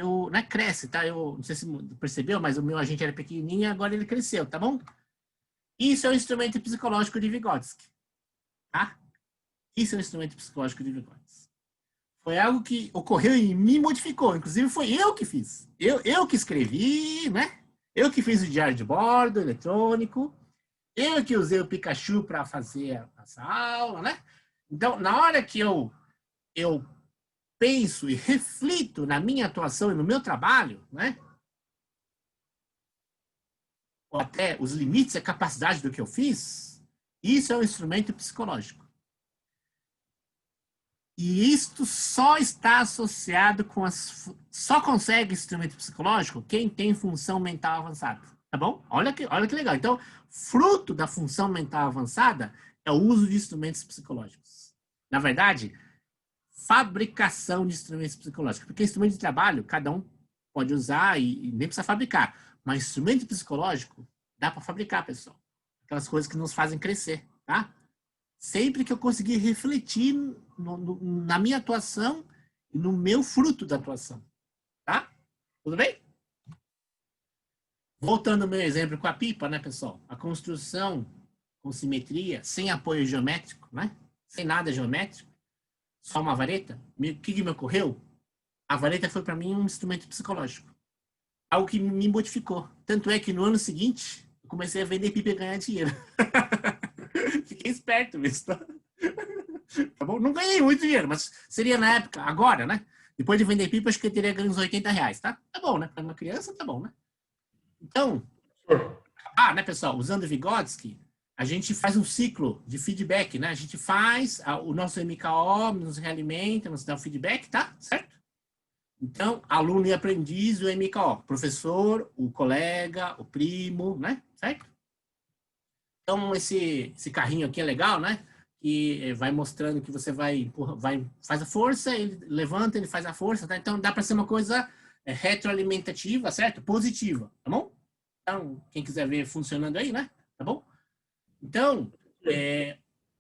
cresce, tá? Eu não sei se percebeu, mas o meu agente era pequenininho e agora ele cresceu, tá bom? Isso é um instrumento psicológico de Vygotsky, tá? Isso é um instrumento psicológico de Vygotsky. Foi algo que ocorreu e me modificou. Inclusive, foi eu que fiz. Eu que escrevi, né? Eu que fiz o diário de bordo eletrônico. Eu que usei o Pikachu para fazer essa aula, né? Então, na hora que eu penso e reflito na minha atuação e no meu trabalho, né? Ou até os limites e a capacidade do que eu fiz, isso é um instrumento psicológico. E isto só está associado com só consegue instrumento psicológico quem tem função mental avançada, tá bom? Olha que legal. Então, fruto da função mental avançada é o uso de instrumentos psicológicos. Na verdade, fabricação de instrumentos psicológicos, porque instrumento de trabalho, cada um pode usar e nem precisa fabricar. Mas instrumento psicológico dá para fabricar, pessoal. Aquelas coisas que nos fazem crescer, tá? Sempre que eu conseguir refletir na minha atuação e no meu fruto da atuação, tá? Tudo bem? Voltando ao meu exemplo com a pipa, né, pessoal? A construção com simetria, sem apoio geométrico, né? Sem nada geométrico, só uma vareta. O que me ocorreu? A vareta foi para mim um instrumento psicológico. Algo que me modificou. Tanto é que no ano seguinte, eu comecei a vender pipa e ganhar dinheiro. Fiquei esperto mesmo. Tá bom? Não ganhei muito dinheiro, mas seria na época, agora, né? Depois de vender pipa, acho que eu teria ganho uns R$80, tá? Tá bom, né? Para uma criança, tá bom, né? Então, né, pessoal? Usando o Vygotsky, a gente faz um ciclo de feedback, né? A gente faz o nosso MKO, nos realimenta, nos dá o feedback, tá? Certo? Então, aluno e aprendiz, o MKO. Professor, o colega, o primo, né? Certo? Então, esse carrinho aqui é legal, né? Que vai mostrando que você faz a força, ele levanta, ele faz a força, tá? Então, dá para ser uma coisa retroalimentativa, certo? Positiva, tá bom? Então, quem quiser ver funcionando aí, né? Tá bom? Então,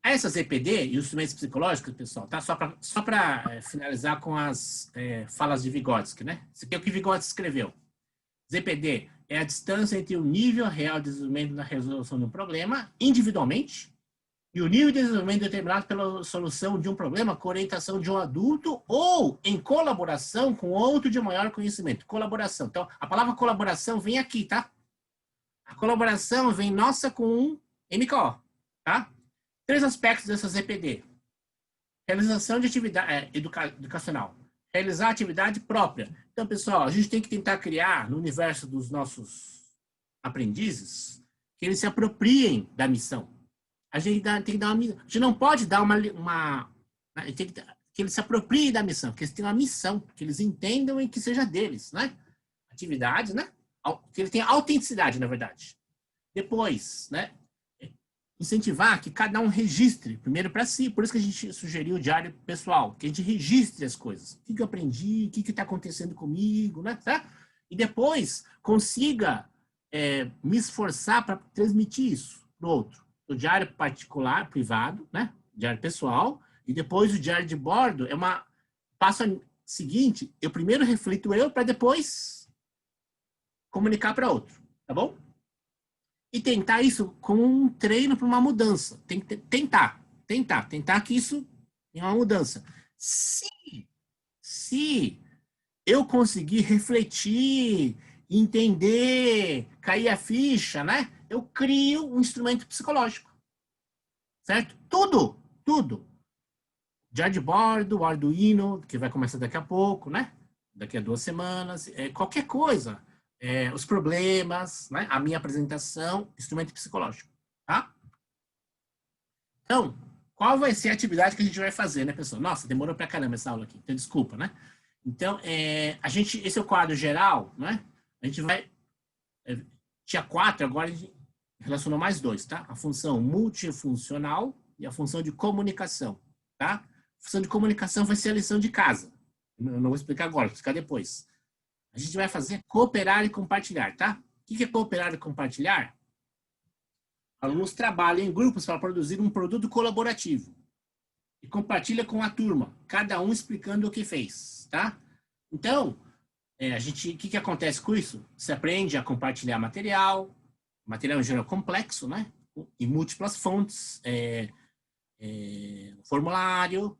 essas EPD e os instrumentos psicológicos, pessoal, tá? Só para finalizar com as falas de Vygotsky, né? Isso aqui é o que Vygotsky escreveu. ZPD é a distância entre o nível real de desenvolvimento na resolução de um problema, individualmente, e o nível de desenvolvimento determinado pela solução de um problema com orientação de um adulto ou em colaboração com outro de maior conhecimento. Colaboração. Então, a palavra colaboração vem aqui, tá? A colaboração vem nossa com um MKO, tá? 3 aspectos dessas EPD. Realização de atividade educacional. Realizar atividade própria. Então, pessoal, a gente tem que tentar criar no universo dos nossos aprendizes que eles se apropriem da missão. A gente tem que dar uma missão. A gente não pode dar tem que eles se apropriem da missão, que eles tenham uma missão, que eles entendam e que seja deles, né? Atividade, né? Que ele tenha autenticidade, na verdade. Depois, né? Incentivar que cada um registre, primeiro para si, por isso que a gente sugeriu o diário pessoal, que a gente registre as coisas. O que eu aprendi, o que está acontecendo comigo, né? Tá? E depois consiga me esforçar para transmitir isso para o outro. O diário particular, privado, né? Diário pessoal, e depois o diário de bordo é passo seguinte, eu primeiro reflito para depois comunicar para outro, tá bom? E tentar isso como um treino para uma mudança. Tem que tentar que isso é uma mudança. Se eu conseguir refletir, entender, cair a ficha, né? Eu crio um instrumento psicológico. Certo? Tudo. Diário de bordo, o Arduino, que vai começar daqui a pouco, né? Daqui a 2 semanas. Qualquer coisa. Os problemas, né? A minha apresentação, instrumento psicológico, tá? Então, qual vai ser a atividade que a gente vai fazer, né, pessoal? Nossa, demorou pra caramba essa aula aqui, então desculpa, né? Então, esse é o quadro geral, né? A gente vai... tinha 4, agora a gente relacionou mais 2, tá? A função multifuncional e a função de comunicação, tá? A função de comunicação vai ser a lição de casa. Eu não vou explicar agora, vou explicar depois. A gente vai fazer cooperar e compartilhar, tá? O que é cooperar e compartilhar? Alunos trabalham em grupos para produzir um produto colaborativo e compartilha com a turma, cada um explicando o que fez, tá? Então, o que acontece com isso? Você aprende a compartilhar material em geral complexo, né? Em múltiplas fontes, formulário,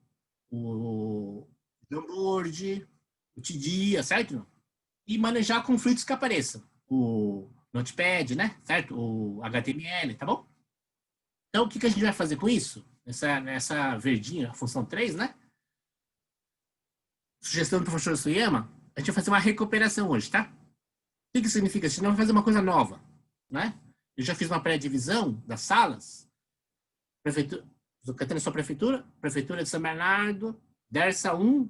o Jamboard, o TDIA, certo? E manejar conflitos que apareçam. O Notepad, né? Certo? O HTML, tá bom? Então, o que a gente vai fazer com isso? Nessa verdinha, a função 3, né? Sugestão do professor Suyama, a gente vai fazer uma recuperação hoje, tá? O que significa? A gente não vai fazer uma coisa nova, né? Eu já fiz uma pré-divisão das salas. Prefeitura, Catana é sua prefeitura, Prefeitura de São Bernardo, Dersa 1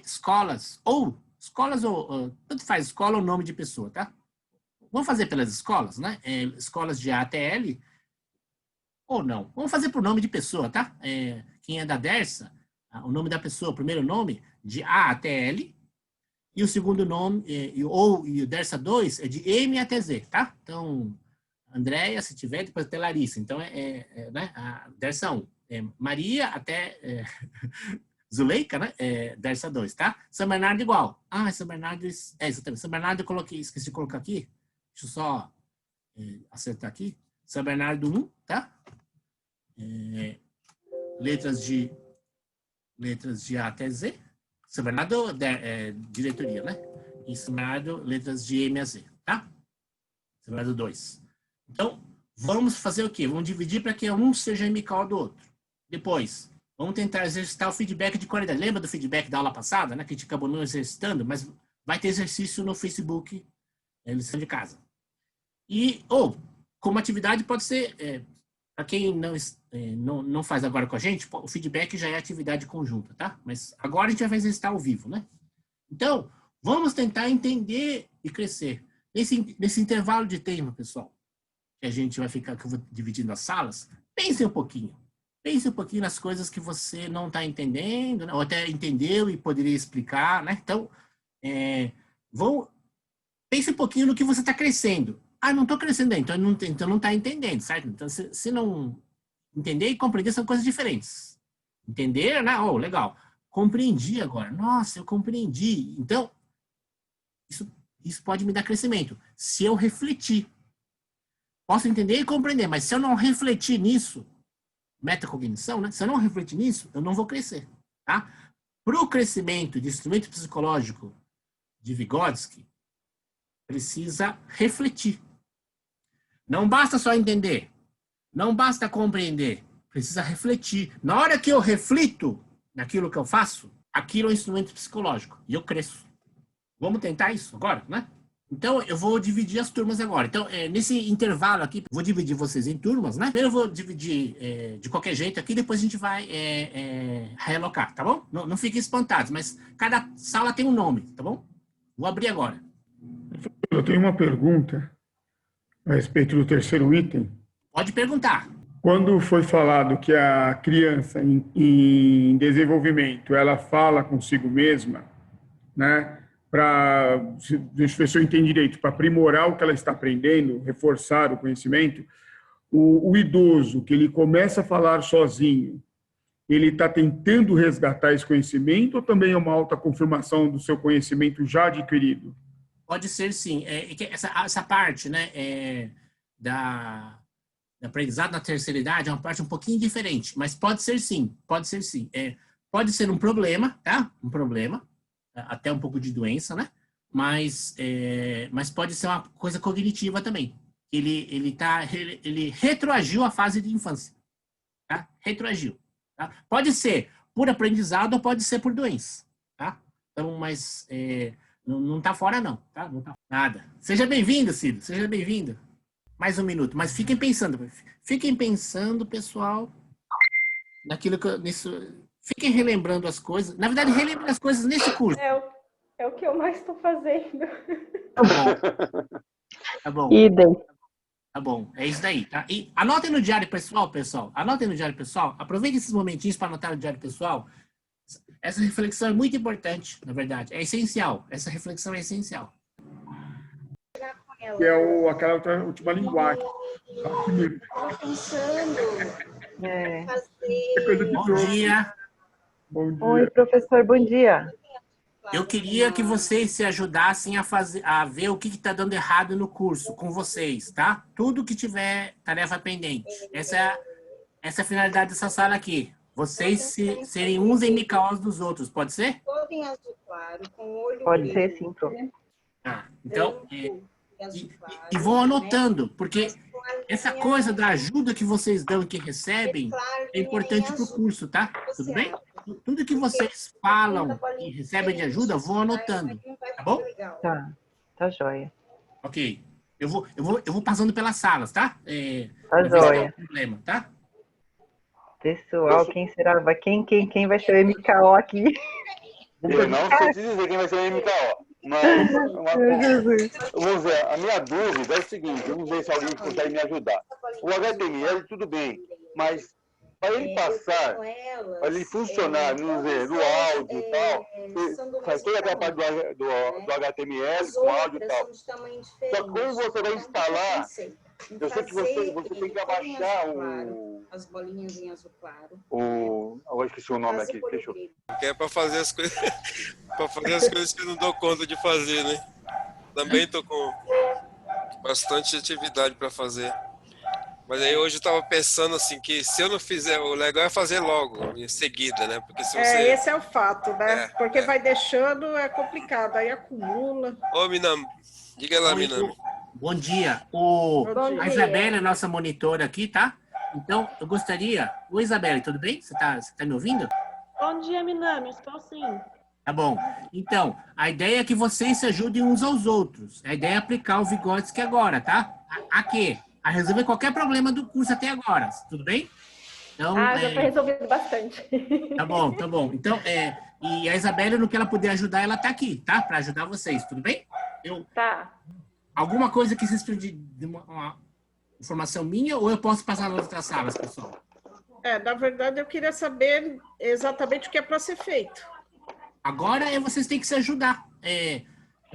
escolas, ou tanto faz escola ou nome de pessoa, tá? Vamos fazer pelas escolas, né? Escolas de ATL, ou não. Vamos fazer por nome de pessoa, tá? Quem é da Dersa, o nome da pessoa, o primeiro nome, de ATL, E o segundo nome, e o Dersa 2, é de M até Z, tá? Então, Andréia, se tiver, depois até Larissa. Então, né? A Dersa 1. Maria até Zuleika, né? Dersa 2, tá? São Bernardo igual. São Bernardo... exatamente. São Bernardo eu coloquei, esqueci de colocar aqui. Deixa eu só acertar aqui. São Bernardo 1, tá? Letras de A até Z. São Bernardo diretoria, né? E São Bernardo, letras de M a Z, tá? São Bernardo 2. Então, vamos fazer o quê? Vamos dividir para que um seja MK do outro. Depois, vamos tentar exercitar o feedback de qualidade. Lembra do feedback da aula passada, né? Que a gente acabou não exercitando, mas vai ter exercício no Facebook, lição de casa. Como atividade pode ser, para quem não faz agora com a gente, o feedback já é atividade conjunta, tá? Mas agora a gente vai exercitar ao vivo, né? Então, vamos tentar entender e crescer. Nesse intervalo de tempo, pessoal, que a gente vai ficar, que eu vou dividindo as salas, pense um pouquinho. Pense um pouquinho nas coisas que você não está entendendo, né? Ou até entendeu e poderia explicar, né? Então, pense um pouquinho no que você está crescendo. Não estou crescendo ainda, então não está entendendo, certo? Então, se não entender e compreender são coisas diferentes. Entender, né? Legal. Compreendi agora. Nossa, eu compreendi. Então, isso pode me dar crescimento. Se eu refletir. Posso entender e compreender, mas se eu não refletir nisso, metacognição, né? Se eu não refletir nisso, eu não vou crescer, tá? Para o crescimento de instrumento psicológico de Vygotsky, precisa refletir. Não basta só entender. Não basta compreender. Precisa refletir. Na hora que eu reflito naquilo que eu faço, aquilo é um instrumento psicológico. E eu cresço. Vamos tentar isso agora, né? Então, eu vou dividir as turmas agora. Então, nesse intervalo aqui, vou dividir vocês em turmas, né? Primeiro eu vou dividir de qualquer jeito aqui, depois a gente vai realocar, tá bom? Não fiquem espantados, mas cada sala tem um nome, tá bom? Vou abrir agora.
Eu tenho uma pergunta a respeito do terceiro item.
Pode perguntar.
Quando foi falado que a criança em desenvolvimento, ela fala consigo mesma, né? Deixa eu ver se eu entendi direito, para aprimorar o que ela está aprendendo, reforçar o conhecimento, o idoso, que ele começa a falar sozinho, ele está tentando resgatar esse conhecimento ou também é uma autoconfirmação do seu conhecimento já adquirido?
Pode ser, sim. Essa parte, né, da aprendizado na terceira idade é uma parte um pouquinho diferente, mas pode ser sim, pode ser sim. Pode ser um problema, tá? Um problema, até um pouco de doença, né? Mas pode ser uma coisa cognitiva também. Ele retroagiu à fase de infância, tá? Retroagiu. Tá? Pode ser por aprendizado ou pode ser por doença, tá? Então, mas não tá fora não, tá? Não tá nada. Seja bem-vindo, Ciro, seja bem-vindo. Mais um minuto, mas fiquem pensando, pessoal, naquilo que fiquem relembrando as coisas. Na verdade, relembrem as coisas nesse curso.
É o que eu mais estou fazendo.
Tá bom.
Idem.
Tá bom, é isso daí, tá? E anotem no diário pessoal, anotem no diário pessoal, aproveitem esses momentinhos para anotar no diário pessoal. Essa reflexão é muito importante, na verdade, é essencial, essa reflexão é essencial.
Que é aquela última linguagem.
Estou pensando fazer...
Bom dia.
Bom dia.
Oi, professor, bom dia.
Eu queria que vocês se ajudassem a ver o que está dando errado no curso com vocês, tá? Tudo que tiver tarefa pendente. Essa é a finalidade dessa sala aqui. Vocês serem uns MKOs dos outros, pode ser?
Pode ser sim, prof.
Então, e vão anotando, porque essa coisa da ajuda que vocês dão e que recebem é importante para o curso, tá? Tudo bem? Tudo que vocês falam e recebem de ajuda, vão anotando, tá bom?
Tá joia.
Ok. Eu vou passando pelas salas, tá?
Tá joia.
Problema, tá?
Pessoal, quem será? Quem vai ser o MKO aqui?
Eu não sei te dizer quem vai ser o MKO. Mas, vamos ver, a minha dúvida é o seguinte, vamos ver se alguém consegue me ajudar. O HTML, tudo bem, mas Para ele passar, para ele funcionar no áudio e tal, faz toda aquela parte do HTML, com áudio e tal. Só que como você vai instalar, eu sei que você tem que abaixar
as bolinhas em azul claro.
Agora esqueci o nome aqui, deixa eu...
Que é para fazer as coisas, para fazer as coisas que eu não dou conta de fazer, né? Também tô com bastante atividade para fazer. Mas aí hoje eu estava pensando assim que se eu não fizer, o legal é fazer logo, em seguida, né? Porque se você...
esse é o fato, né? Porque vai deixando, é complicado, aí acumula.
Ô, Minami, diga lá, Minami.
Bom dia.
Bom
A Isabela é nossa monitora aqui, tá? Então, eu gostaria... Oi, Isabela, tudo bem? Você tá me ouvindo?
Bom dia, Minami. Estou sim.
Tá bom. Então, a ideia é que vocês se ajudem uns aos outros. A ideia é aplicar o Vygotsky agora, tá? A quê? A resolver qualquer problema do curso até agora. Tudo bem? Então,
já foi resolvido bastante.
Tá bom, tá bom. Então, e a Isabela, no que ela puder ajudar, ela tá aqui, tá? Para ajudar vocês, tudo bem?
Tá.
Alguma coisa que vocês precisam de uma informação minha ou eu posso passar nas outras salas, pessoal?
Na verdade, eu queria saber exatamente o que é para ser feito.
Agora vocês têm que se ajudar.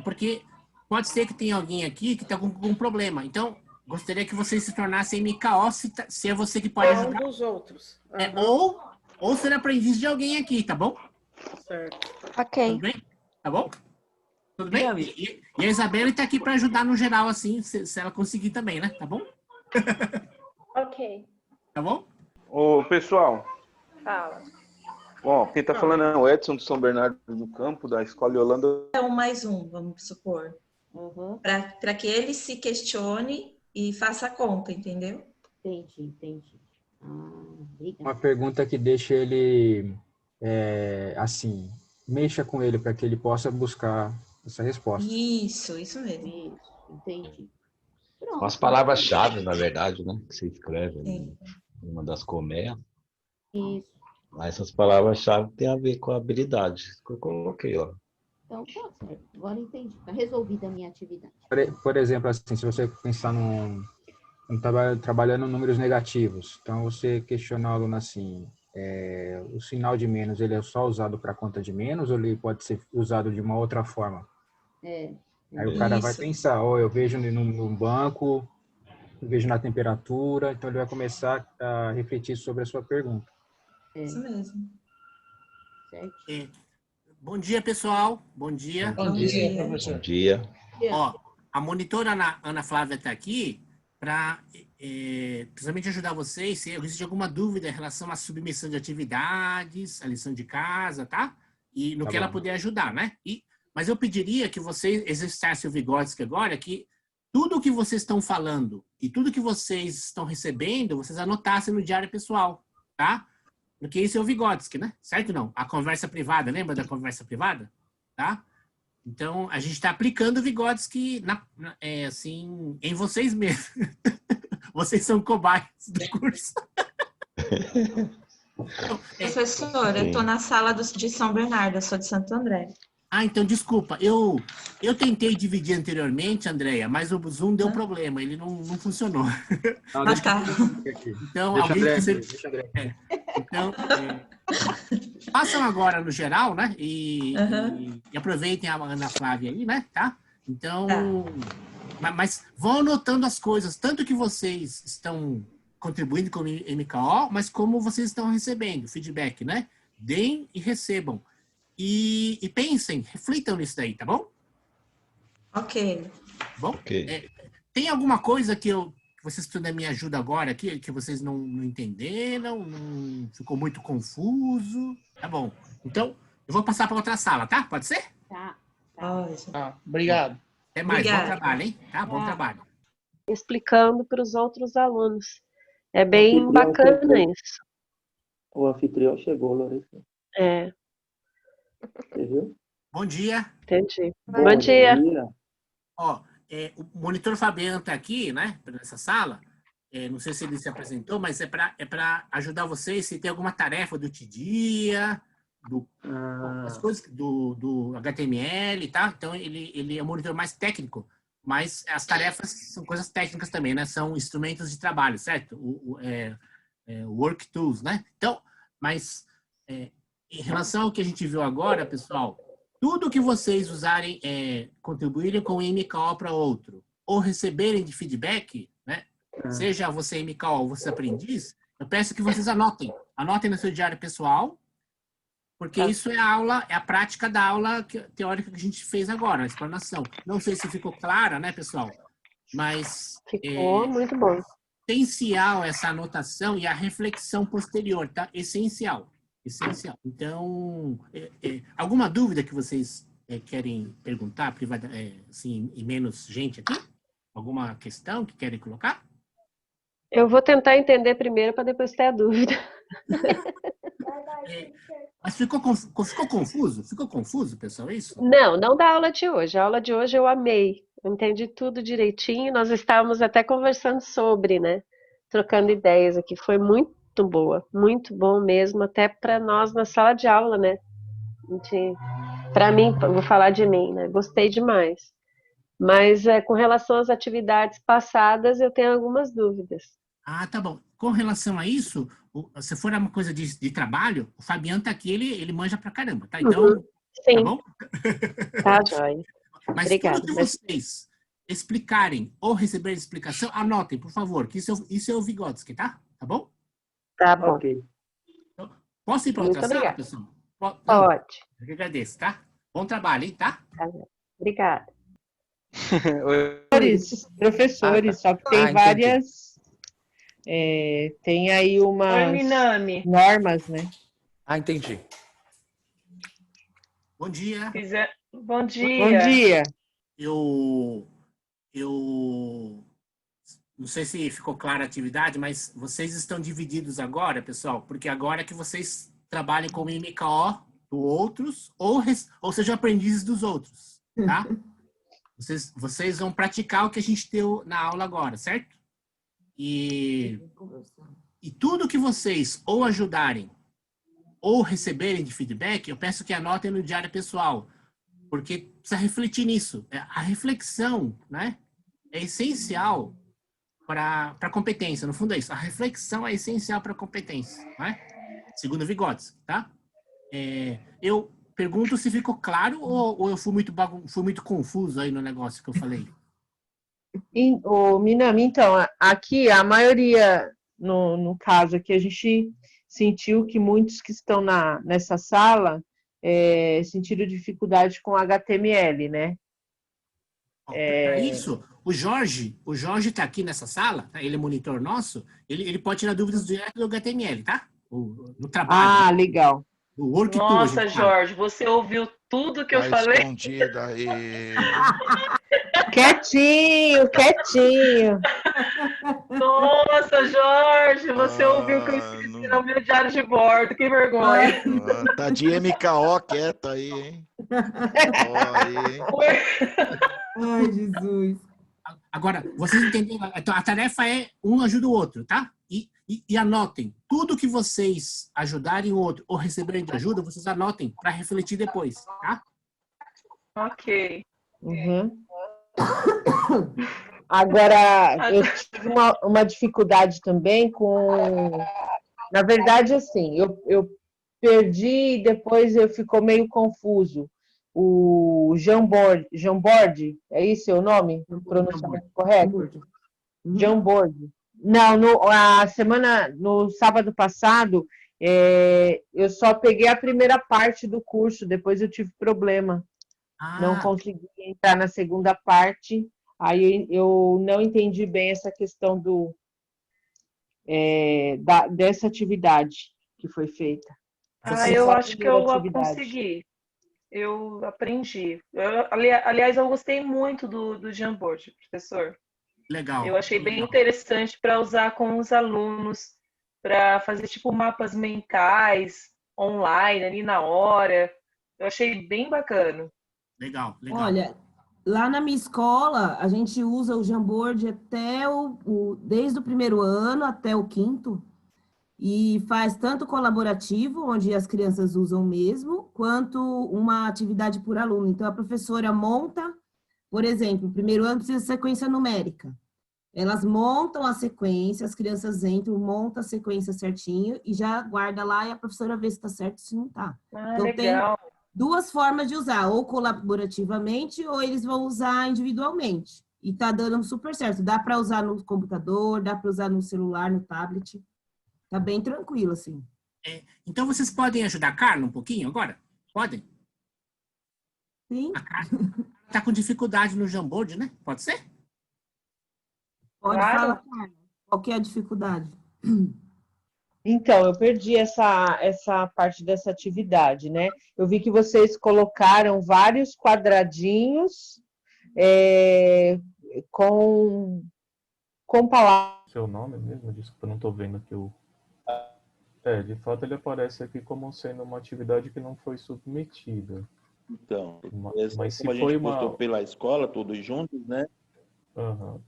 Porque pode ser que tenha alguém aqui que está com algum problema. Então, gostaria que vocês se tornassem MKO se é você que pode ajudar.
Um dos outros.
Ou ser aprendiz de alguém aqui, tá bom?
Certo.
Ok.
Tudo bem? Tá bom? Tudo bem? E a Isabela está aqui para ajudar no geral, assim, se ela conseguir também, né? Tá bom?
Ok.
Tá bom?
Ô, pessoal.
Fala.
Bom, quem tá falando é o Edson de São Bernardo do Campo, da Escola Yolanda.
Então, mais um, vamos supor. Para que ele se questione e faça a conta, entendeu?
Entendi.
Uma pergunta que deixa ele, assim, mexa com ele para que ele possa buscar essa resposta.
Isso mesmo.
Isso, entendi.
Com as palavras-chave, na verdade, né? Que você escreve em uma das colmeias.
Isso.
Mas essas palavras-chave têm a ver com a habilidade que eu coloquei lá.
Então, tá certo. Agora entendi. Está resolvida a minha atividade.
Por exemplo, assim, se você pensar trabalhando números negativos, então você questiona o aluno assim, o sinal de menos, ele é só usado para conta de menos ou ele pode ser usado de uma outra forma? Aí o cara vai pensar, eu vejo no banco, eu vejo na temperatura, então ele vai começar a refletir sobre a sua pergunta.
Isso mesmo.
Certo.
Bom dia, pessoal. Bom dia.
Bom dia, professor. Bom dia.
Ó, a monitora Ana Flávia está aqui para precisamente ajudar vocês se existe alguma dúvida em relação à submissão de atividades, a lição de casa, tá? E no que ela puder ajudar, né? Mas eu pediria que vocês exercitassem o Vygotsky agora, que tudo o que vocês estão falando e tudo que vocês estão recebendo, vocês anotassem no diário pessoal, tá? Porque isso é o Vygotsky, né? Certo ou não? A conversa privada, lembra da conversa privada? Tá? Então, a gente está aplicando o Vygotsky assim, em vocês mesmos. Vocês são cobaias do curso.
Professora, eu estou na sala de São Bernardo, eu sou de Santo André.
Então, desculpa. Eu tentei dividir anteriormente, Andréia, mas o Zoom deu problema. Ele não funcionou.
Não, deixa
Então,
deixa
alguém...
deixa André.
Então, passam agora no geral, né? E aproveitem a Ana Flávia aí, né? Tá? Então, mas vão anotando as coisas, tanto que vocês estão contribuindo com o MKO, mas como vocês estão recebendo feedback, né? Deem e recebam. E pensem, reflitam nisso daí, tá bom?
Ok.
Bom? Tem alguma coisa que vocês precisam da minha ajuda agora aqui, que vocês não entenderam, não ficou muito confuso? Tá bom. Então, eu vou passar para outra sala, tá? Pode ser?
Tá.
Obrigado.
Até mais. Bom trabalho, hein? Tá? Bom trabalho.
Explicando para os outros alunos. É bem bacana isso.
O anfitrião chegou, Loreta. Você viu?
Bom dia.
Entendi. Bom dia.
Ó, o monitor Fabiano está aqui, né? Nessa sala. Não sei se ele se apresentou, mas é para ajudar vocês se tem alguma tarefa do dia, as coisas do HTML, tá? Então, ele é um monitor mais técnico, mas as tarefas são coisas técnicas também, né? São instrumentos de trabalho, certo? work tools, né? Então, mas em relação ao que a gente viu agora, pessoal, tudo que vocês usarem, contribuírem com o MKO para outro, ou receberem de feedback, né? Seja você MKO ou você aprendiz, eu peço que vocês anotem. Anotem no seu diário pessoal, porque isso é a prática da aula teórica que a gente fez agora, a explanação. Não sei se ficou clara, né, pessoal? Mas
ficou muito bom.
Essencial essa anotação e a reflexão posterior, tá? Essencial. Então, alguma dúvida que vocês querem perguntar, assim, e menos gente aqui? Alguma questão que querem colocar?
Eu vou tentar entender primeiro para depois ter a dúvida.
Mas ficou confuso? Ficou confuso, pessoal, isso?
Não da aula de hoje. A aula de hoje eu amei. Eu entendi tudo direitinho. Nós estávamos até conversando sobre, né? Trocando ideias aqui. Foi muito boa. Muito bom mesmo, até para nós na sala de aula, né? Para mim, vou falar de mim, né? Gostei demais. Mas com relação às atividades passadas, eu tenho algumas dúvidas.
Ah, tá bom. Com relação a isso, se for uma coisa de trabalho, o Fabiano tá aqui, ele manja pra caramba, tá? Então,
sim.
Tá bom?
Tá, joia.
Mas obrigada, tudo que vocês explicarem ou receberem explicação, anotem, por favor, que isso é o Vygotsky, tá? Tá bom?
Tá bom.
Ok.
Então, posso ir para outra sala, pessoal?
Pode.
Eu que agradeço, tá? Bom trabalho, hein, tá?
Obrigada.
Professores, só que tem várias... tem aí umas normas, né?
Entendi.
Bom dia.
Bom dia.
Bom dia.
Eu não sei se ficou clara a atividade, mas vocês estão divididos agora, pessoal, porque agora é que vocês trabalhem com o MKO do outros, ou sejam aprendizes dos outros, tá? Vocês vão praticar o que a gente deu na aula agora, certo? E tudo que vocês ou ajudarem ou receberem de feedback, eu peço que anotem no diário pessoal, porque precisa refletir nisso. A reflexão, né, é essencial para a competência. No fundo é isso. A reflexão é essencial para a competência, né? Segundo Vygotsky, tá? Eu pergunto se ficou claro ou eu fui muito confuso aí no negócio que eu falei.
Minami, então, aqui a maioria, no caso aqui, a gente sentiu que muitos que estão nessa sala sentiram dificuldade com HTML, né?
Para isso, o Jorge está aqui nessa sala, tá? Ele é monitor nosso, ele pode tirar dúvidas direto do HTML, tá? No trabalho.
Legal.
Do work
Nossa, Jorge, você ouviu tudo que eu falei?
Escondida aí.
Quietinho.
Nossa, Jorge, você ouviu o que eu escrevi no meu diário de bordo, que vergonha.
Tá de MKO quieto aí, hein?
Ai, Jesus.
Agora, vocês entenderam? Então, a tarefa é um ajuda o outro, tá? E anotem. Tudo que vocês ajudarem o outro ou receberem de ajuda, vocês anotem para refletir depois, tá?
Ok.
Uhum. Agora, eu tive uma dificuldade também com... Na verdade, assim, eu perdi e depois ficou meio confuso. O Jamboard, é isso o nome? Pronunciamento correto? Jamboard. Não, no sábado passado, eu só peguei a primeira parte do curso, depois eu tive problema. Não consegui entrar na segunda parte, aí eu não entendi bem essa questão dessa atividade que foi feita.
Eu acho que eu consegui. Eu aprendi. Aliás, eu gostei muito do Jamboard, professor.
Legal.
Eu achei bem interessante para usar com os alunos, para fazer tipo mapas mentais, online, ali na hora. Eu achei bem bacana.
Legal.
Olha, lá na minha escola, a gente usa o Jamboard até desde o primeiro ano até o quinto, e faz tanto colaborativo, onde as crianças usam mesmo, quanto uma atividade por aluno. Então, a professora monta, por exemplo, o primeiro ano precisa de sequência numérica. Elas montam a sequência, as crianças entram, montam a sequência certinho e já guarda lá e a professora vê se está certo ou se não está. Então,
legal.
tem 2 formas de usar, ou colaborativamente ou eles vão usar individualmente. E está dando super certo. Dá para usar no computador, dá para usar no celular, no tablet. Tá bem tranquilo, assim.
Então, vocês podem ajudar a Carla um pouquinho agora? Podem?
Sim.
A Carla está com dificuldade no Jamboard, né? Pode ser?
Pode falar, Carla. Qual que é a dificuldade?
Então, eu perdi essa parte dessa atividade, né? Eu vi que vocês colocaram vários quadradinhos com palavras.
Seu nome mesmo? Desculpa, eu não estou vendo aqui o... de fato ele aparece aqui como sendo uma atividade que não foi submetida.
Então,
mas se
como a
foi
gente postou pela escola, todos juntos, né?
Uhum.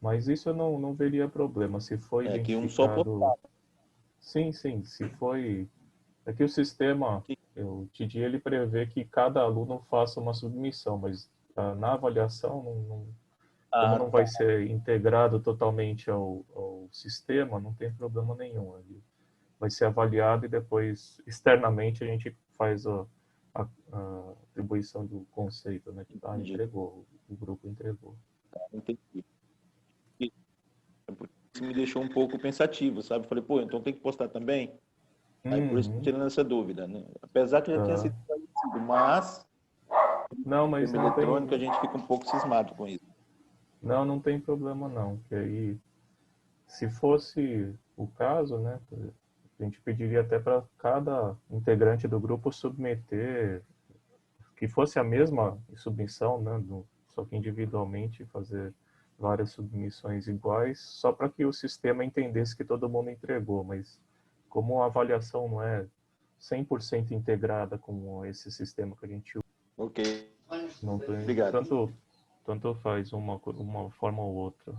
Mas isso eu não veria problema. Se foi identificado...
que um só postava.
Sim, se foi... É que o sistema, o TD, ele prevê que cada aluno faça uma submissão, mas na avaliação, como não vai ser integrado totalmente ao sistema, não tem problema nenhum. Ele vai ser avaliado e depois, externamente, a gente faz a atribuição do conceito, né? Que entregou, o grupo entregou.
Entendi. Isso me deixou um pouco pensativo, sabe? Falei, pô, então tem que postar também? Aí por isso que tirando essa dúvida, né? Apesar que já tinha sido parecido, mas
no sistema
eletrônico a gente fica um pouco cismado com isso.
Não tem problema não, que aí, se fosse o caso, né, a gente pediria até para cada integrante do grupo submeter, que fosse a mesma submissão, né, só que individualmente fazer várias submissões iguais, só para que o sistema entendesse que todo mundo entregou, mas como a avaliação não é 100% integrada com esse sistema que a gente usa.
Ok.
Não tem,
obrigado.
Tanto faz uma forma ou outra.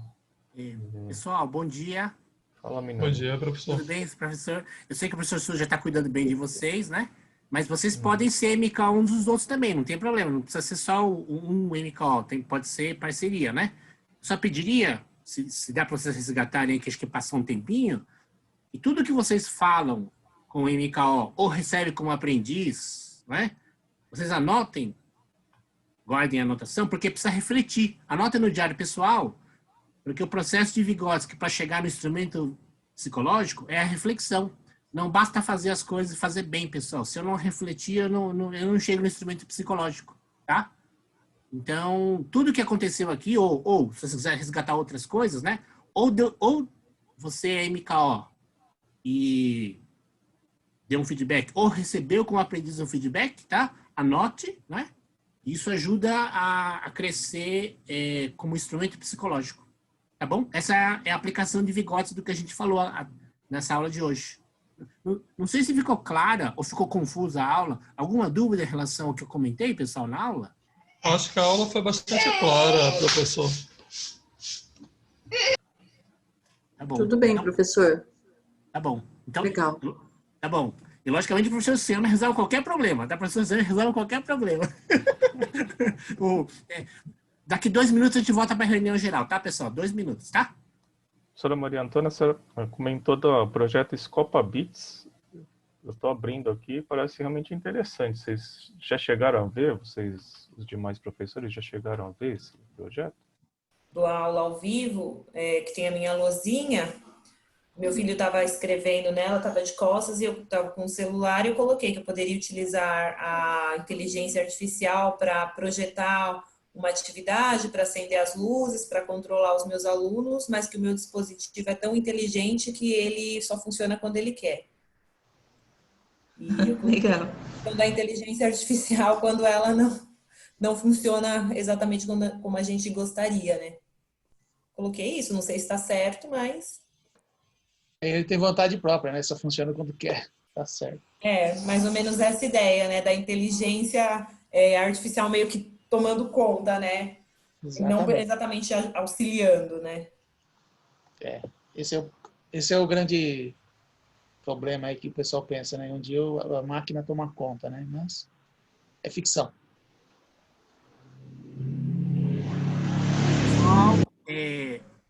Pessoal, bom dia.
Fala, menino.
Bom dia, professor.
Tudo bem, professor? Eu sei que o professor Sul já está cuidando bem de vocês, né? Mas vocês podem ser MK uns dos outros também, não tem problema. Não precisa ser só um MK, pode ser parceria, né? Só pediria, se dá para vocês resgatarem, que acho que passou um tempinho, e tudo que vocês falam com o MKO ou recebem como aprendiz, né? Vocês anotem, guardem a anotação, porque precisa refletir. Anotem no diário pessoal, porque o processo de Vygotsky para chegar no instrumento psicológico é a reflexão. Não basta fazer as coisas e fazer bem, pessoal. Se eu não refletir, eu não chego no instrumento psicológico, tá? Então, tudo que aconteceu aqui, ou se você quiser resgatar outras coisas, né? Ou você é MKO e deu um feedback, ou recebeu como aprendiz um feedback, tá? Anote, né? Isso ajuda a crescer como instrumento psicológico, tá bom? Essa é a aplicação de Vygotsky do que a gente falou nessa aula de hoje. Não sei se ficou clara ou ficou confusa a aula. Alguma dúvida em relação ao que eu comentei, pessoal, na aula?
Acho que a aula foi bastante clara, professor.
Tá bom.
Tudo bem, professor.
Tá bom. Então,
legal.
Tá bom. E, logicamente, o professor Luciano resolve qualquer problema. Tá? O professor Luciano resolve qualquer problema. Daqui 2 minutos a gente volta para a reunião geral, tá, pessoal? 2 minutos, tá?
Professora Maria Antônia, a senhora comentou do projeto Scopa Bits. Eu estou abrindo aqui, parece realmente interessante. Vocês já chegaram a ver? Vocês, os demais professores, já chegaram a ver esse projeto?
Do aula ao vivo, que tem a minha lousinha, meu filho estava escrevendo nela, estava de costas, e eu estava com o celular e eu coloquei que eu poderia utilizar a inteligência artificial para projetar uma atividade, para acender as luzes, para controlar os meus alunos, mas que o meu dispositivo é tão inteligente que ele só funciona quando ele quer. E eu
legal.
Quando a inteligência artificial, quando ela não funciona exatamente como a gente gostaria, né? Coloquei isso, não sei se está certo, mas...
Ele tem vontade própria, né? Só funciona quando quer. Tá certo.
Mais ou menos essa ideia, né? Da inteligência artificial meio que tomando conta, né?
Exatamente.
Não exatamente auxiliando, né?
Esse é o grande problema aí que o pessoal pensa, né? Um dia a máquina toma conta, né? Mas é ficção.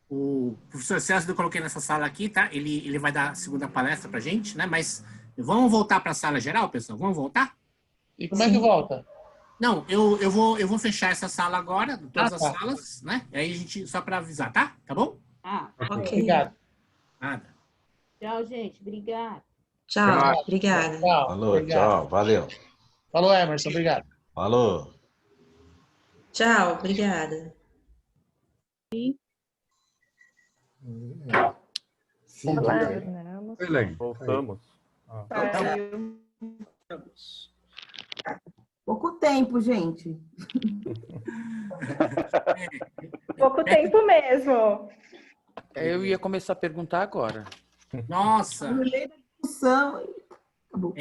O professor Celso, eu coloquei nessa sala aqui, tá? Ele vai dar a segunda palestra pra gente, né? Mas vamos voltar para a sala geral, pessoal? Vamos voltar?
E como é que volta?
Não, eu vou fechar essa sala agora, todas as salas, né? E aí a gente, só para avisar, tá? Tá bom?
Ok.
Obrigado.
Nada.
Tchau, gente. Obrigada.
Tchau, obrigada.
Tchau.
Falou,
Obrigado.
tchau, valeu.
Falou, Emerson, obrigado.
Falou.
Tchau, obrigada.
Sim,
Voltamos.
Pouco tempo, gente.
Pouco tempo mesmo.
Eu ia começar a perguntar agora.
Nossa!
No meio da discussão. Acabou.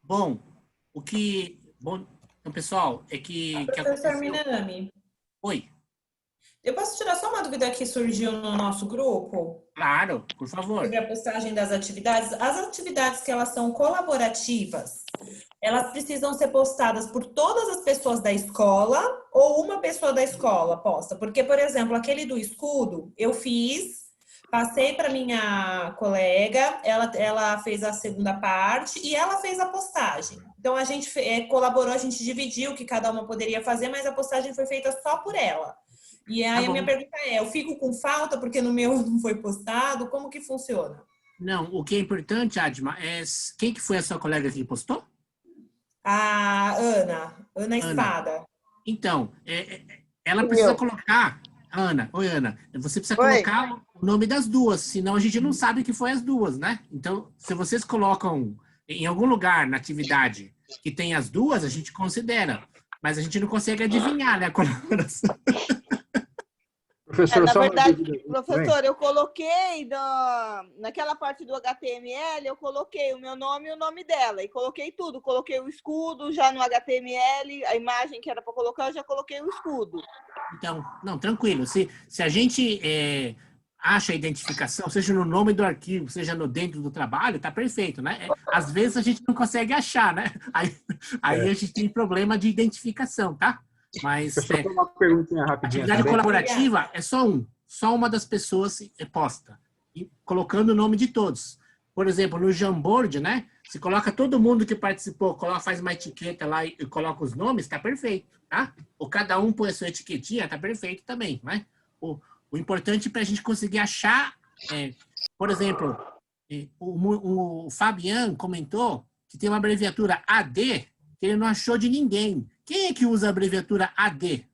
Bom, Bom, então, pessoal, é que
Professor Minami.
Oi.
Eu posso tirar só uma dúvida que surgiu no nosso grupo?
Claro, por favor.
Sobre a postagem das atividades. As atividades que elas são colaborativas, elas precisam ser postadas por todas as pessoas da escola ou uma pessoa da escola posta? Porque, por exemplo, aquele do escudo, eu fiz, passei para minha colega, ela fez a segunda parte e ela fez a postagem. Então, a gente colaborou, a gente dividiu o que cada uma poderia fazer, mas a postagem foi feita só por ela. E aí a minha pergunta é, eu fico com falta porque no meu não foi postado? Como que funciona?
Não, o que é importante, Adma, é quem que foi a sua colega que postou?
A Ana Espada.
Então, ela precisa colocar, Oi, Ana, você precisa colocar o nome das duas, senão a gente não sabe que foi as duas, né? Então, se vocês colocam em algum lugar na atividade que tem as duas, a gente considera, mas a gente não consegue adivinhar, né, a colaboração.
Professor,
na verdade, professor, eu coloquei naquela parte do HTML, eu coloquei o meu nome e o nome dela, e coloquei tudo, coloquei o escudo já no HTML, a imagem que era para colocar, eu já coloquei o escudo.
Então, não, tranquilo, se a gente acha a identificação, seja no nome do arquivo, seja dentro do trabalho, tá perfeito, né? Às vezes a gente não consegue achar, né? Aí a gente tem problema de identificação, tá? Mas
uma perguntinha rapidinha.
Atividade colaborativa é só uma das pessoas posta, e colocando o nome de todos. Por exemplo, no Jamboard, né? Se coloca todo mundo que participou, faz uma etiqueta lá e coloca os nomes, tá perfeito, tá? Ou cada um põe a sua etiquetinha, tá perfeito também, né? O importante para a gente conseguir achar, por exemplo, o Fabian comentou que tem uma abreviatura AD que ele não achou de ninguém. Quem é que usa a abreviatura AD?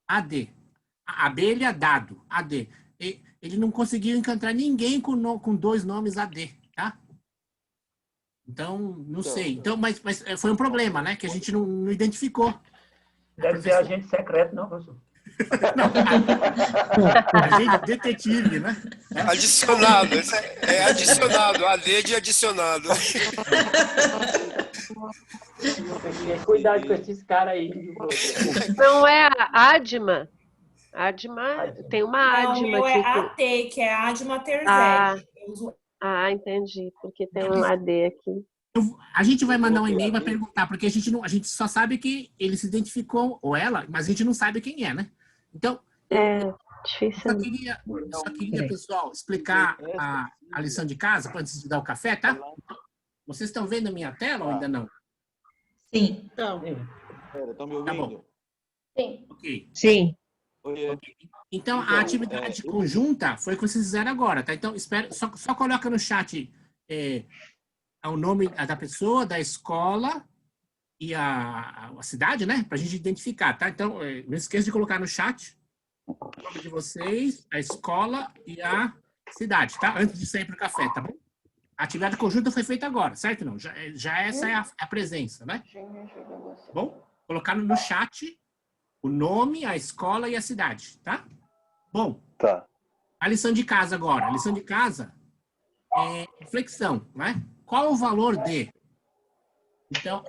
AD. Abelha, dado. AD. Ele não conseguiu encontrar ninguém com dois nomes AD, tá? Então, não sei. Então, mas foi um problema, né? Que a gente não identificou.
Deve ser agente secreto, não, professor?
Agente detetive, né?
Adicionado. É adicionado. AD de adicionado.
Cuidado com esses caras aí.
Não é a Adma? Tem uma Adma
aqui.
É
AT, que é Adma Terzeg.
Entendi. Porque tem um AD aqui.
A gente vai mandar um e-mail para perguntar, porque a gente só sabe que ele se identificou, ou ela, mas a gente não sabe quem é, né? Então,
difícil.
Só queria, pessoal, explicar a lição de casa antes de dar o café, tá? Vocês estão vendo a minha tela ou ainda não?
Sim.
Estão me ouvindo?
Tá bom.
Sim.
Ok.
Sim.
Então, a atividade conjunta foi o que vocês fizeram agora, tá? Então, só coloca no chat o nome da pessoa, da escola e a cidade, né? Pra gente identificar, tá? Então, não esqueça de colocar no chat o nome de vocês, a escola e a cidade, tá? Antes de sair pro café, tá bom? A atividade conjunta foi feita agora, certo? Não? Já essa é a presença, né? Bom, colocar no chat o nome, a escola e a cidade, tá? Bom, a lição de casa agora. A lição de casa é reflexão, né? Qual o valor de? Então,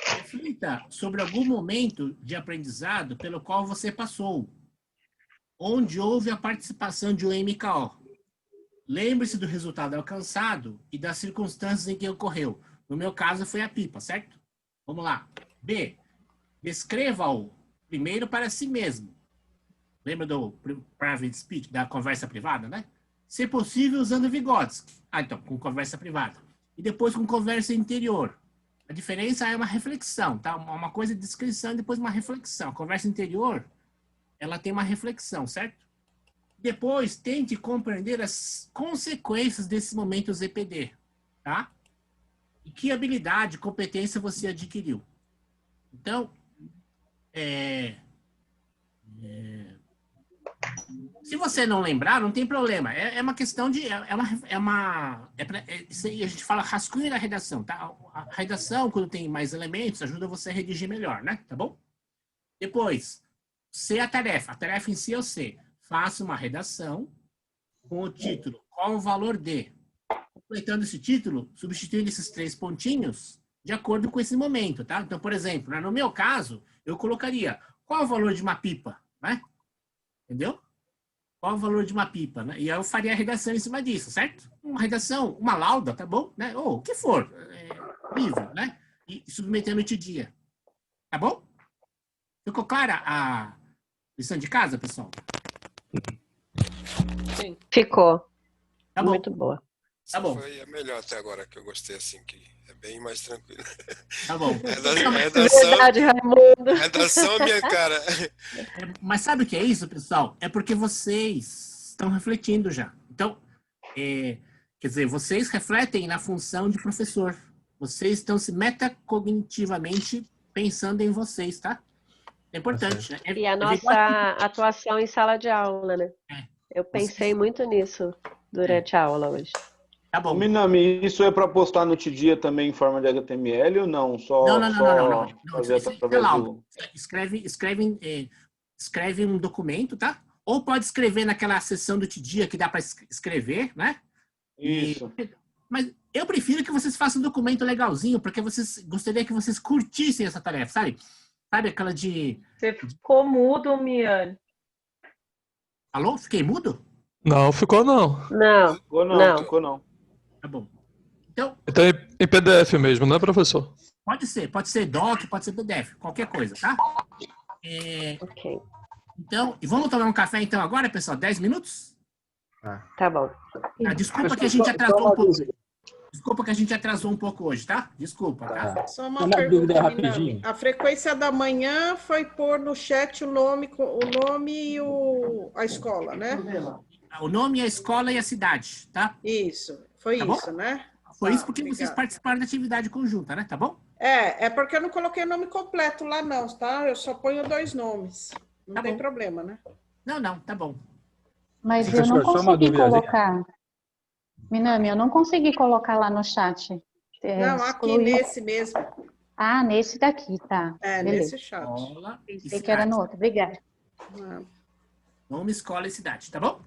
reflita sobre algum momento de aprendizado pelo qual você passou, onde houve a participação de um MKO. Lembre-se do resultado alcançado e das circunstâncias em que ocorreu. No meu caso, foi a pipa, certo? Vamos lá. B. Descreva-o primeiro para si mesmo. Lembra do private speech, da conversa privada, né? Se possível, usando Vygotsky. Então, com conversa privada. E depois com conversa interior. A diferença é uma reflexão, tá? Uma coisa de descrição e depois uma reflexão. A conversa interior, ela tem uma reflexão, certo? Depois, tente compreender as consequências desses momentos EPD, tá? E que habilidade, competência você adquiriu. Então, se você não lembrar, não tem problema. É uma questão de... isso aí a gente fala rascunho da redação, tá? A redação, quando tem mais elementos, ajuda você a redigir melhor, né? Tá bom? Depois, C é a tarefa. A tarefa em si é o C. Faça uma redação com o título. Qual o valor de? Completando esse título, substituindo esses 3 pontinhos de acordo com esse momento, tá? Então, por exemplo, no meu caso, eu colocaria qual o valor de uma pipa, né? Entendeu? Qual o valor de uma pipa, né? E aí eu faria a redação em cima disso, certo? Uma redação, uma lauda, tá bom? Né? Ou o que for, livro, né? E submetendo no dia. Tá bom? Ficou clara a lição de casa, pessoal?
Sim. Ficou.
Tá bom.
Muito boa.
Tá bom.
Foi a melhor até agora que eu gostei, assim, que é bem mais tranquilo.
Tá bom.
Verdade, Raimundo.
Redação, minha cara.
Mas sabe o que é isso, pessoal? É porque vocês estão refletindo já. Então, quer dizer, vocês refletem na função de professor. Vocês estão se metacognitivamente pensando em vocês, tá? É importante. Né?
E a nossa atuação em sala de aula, né? Eu pensei muito nisso durante a aula hoje.
Tá bom.
Minami, isso é para postar no Tidia também em forma de HTML ou não?
Não.
Fazer através do...
Escreve um documento, tá? Ou pode escrever naquela seção do Tidia que dá para escrever, né?
Isso.
Mas eu prefiro que vocês façam um documento legalzinho, porque gostaria que vocês curtissem essa tarefa, sabe? Sabe aquela de...
Você ficou mudo, Miane.
Alô? Fiquei mudo?
Não, ficou não.
Não.
Ficou não.
Tá bom. Então
em PDF mesmo, né, professor?
Pode ser doc, pode ser PDF, qualquer coisa, tá?
Ok.
Então, e vamos tomar um café então agora, pessoal? 10 minutos?
Tá bom.
Desculpa que a gente atrasou um pouco. Desculpa que a gente atrasou um pouco hoje, tá? Desculpa, tá?
Só uma pergunta rapidinho. A frequência da manhã foi pôr no chat o nome e a escola, né?
O nome, a escola e a cidade, tá?
Isso. Foi
tá
isso, né?
Foi isso porque vocês participaram da atividade conjunta, né? Tá bom?
É porque eu não coloquei o nome completo lá não, tá? Eu só ponho 2 nomes. Não tem problema, né?
Não, tá bom.
Mas eu não consegui colocar. Minami, eu não consegui colocar lá no chat.
Não, aqui nesse mesmo.
Ah, nesse daqui, tá.
Nesse chat.
Pensei que era no outro. Obrigada.
Nome, escola e cidade, tá bom?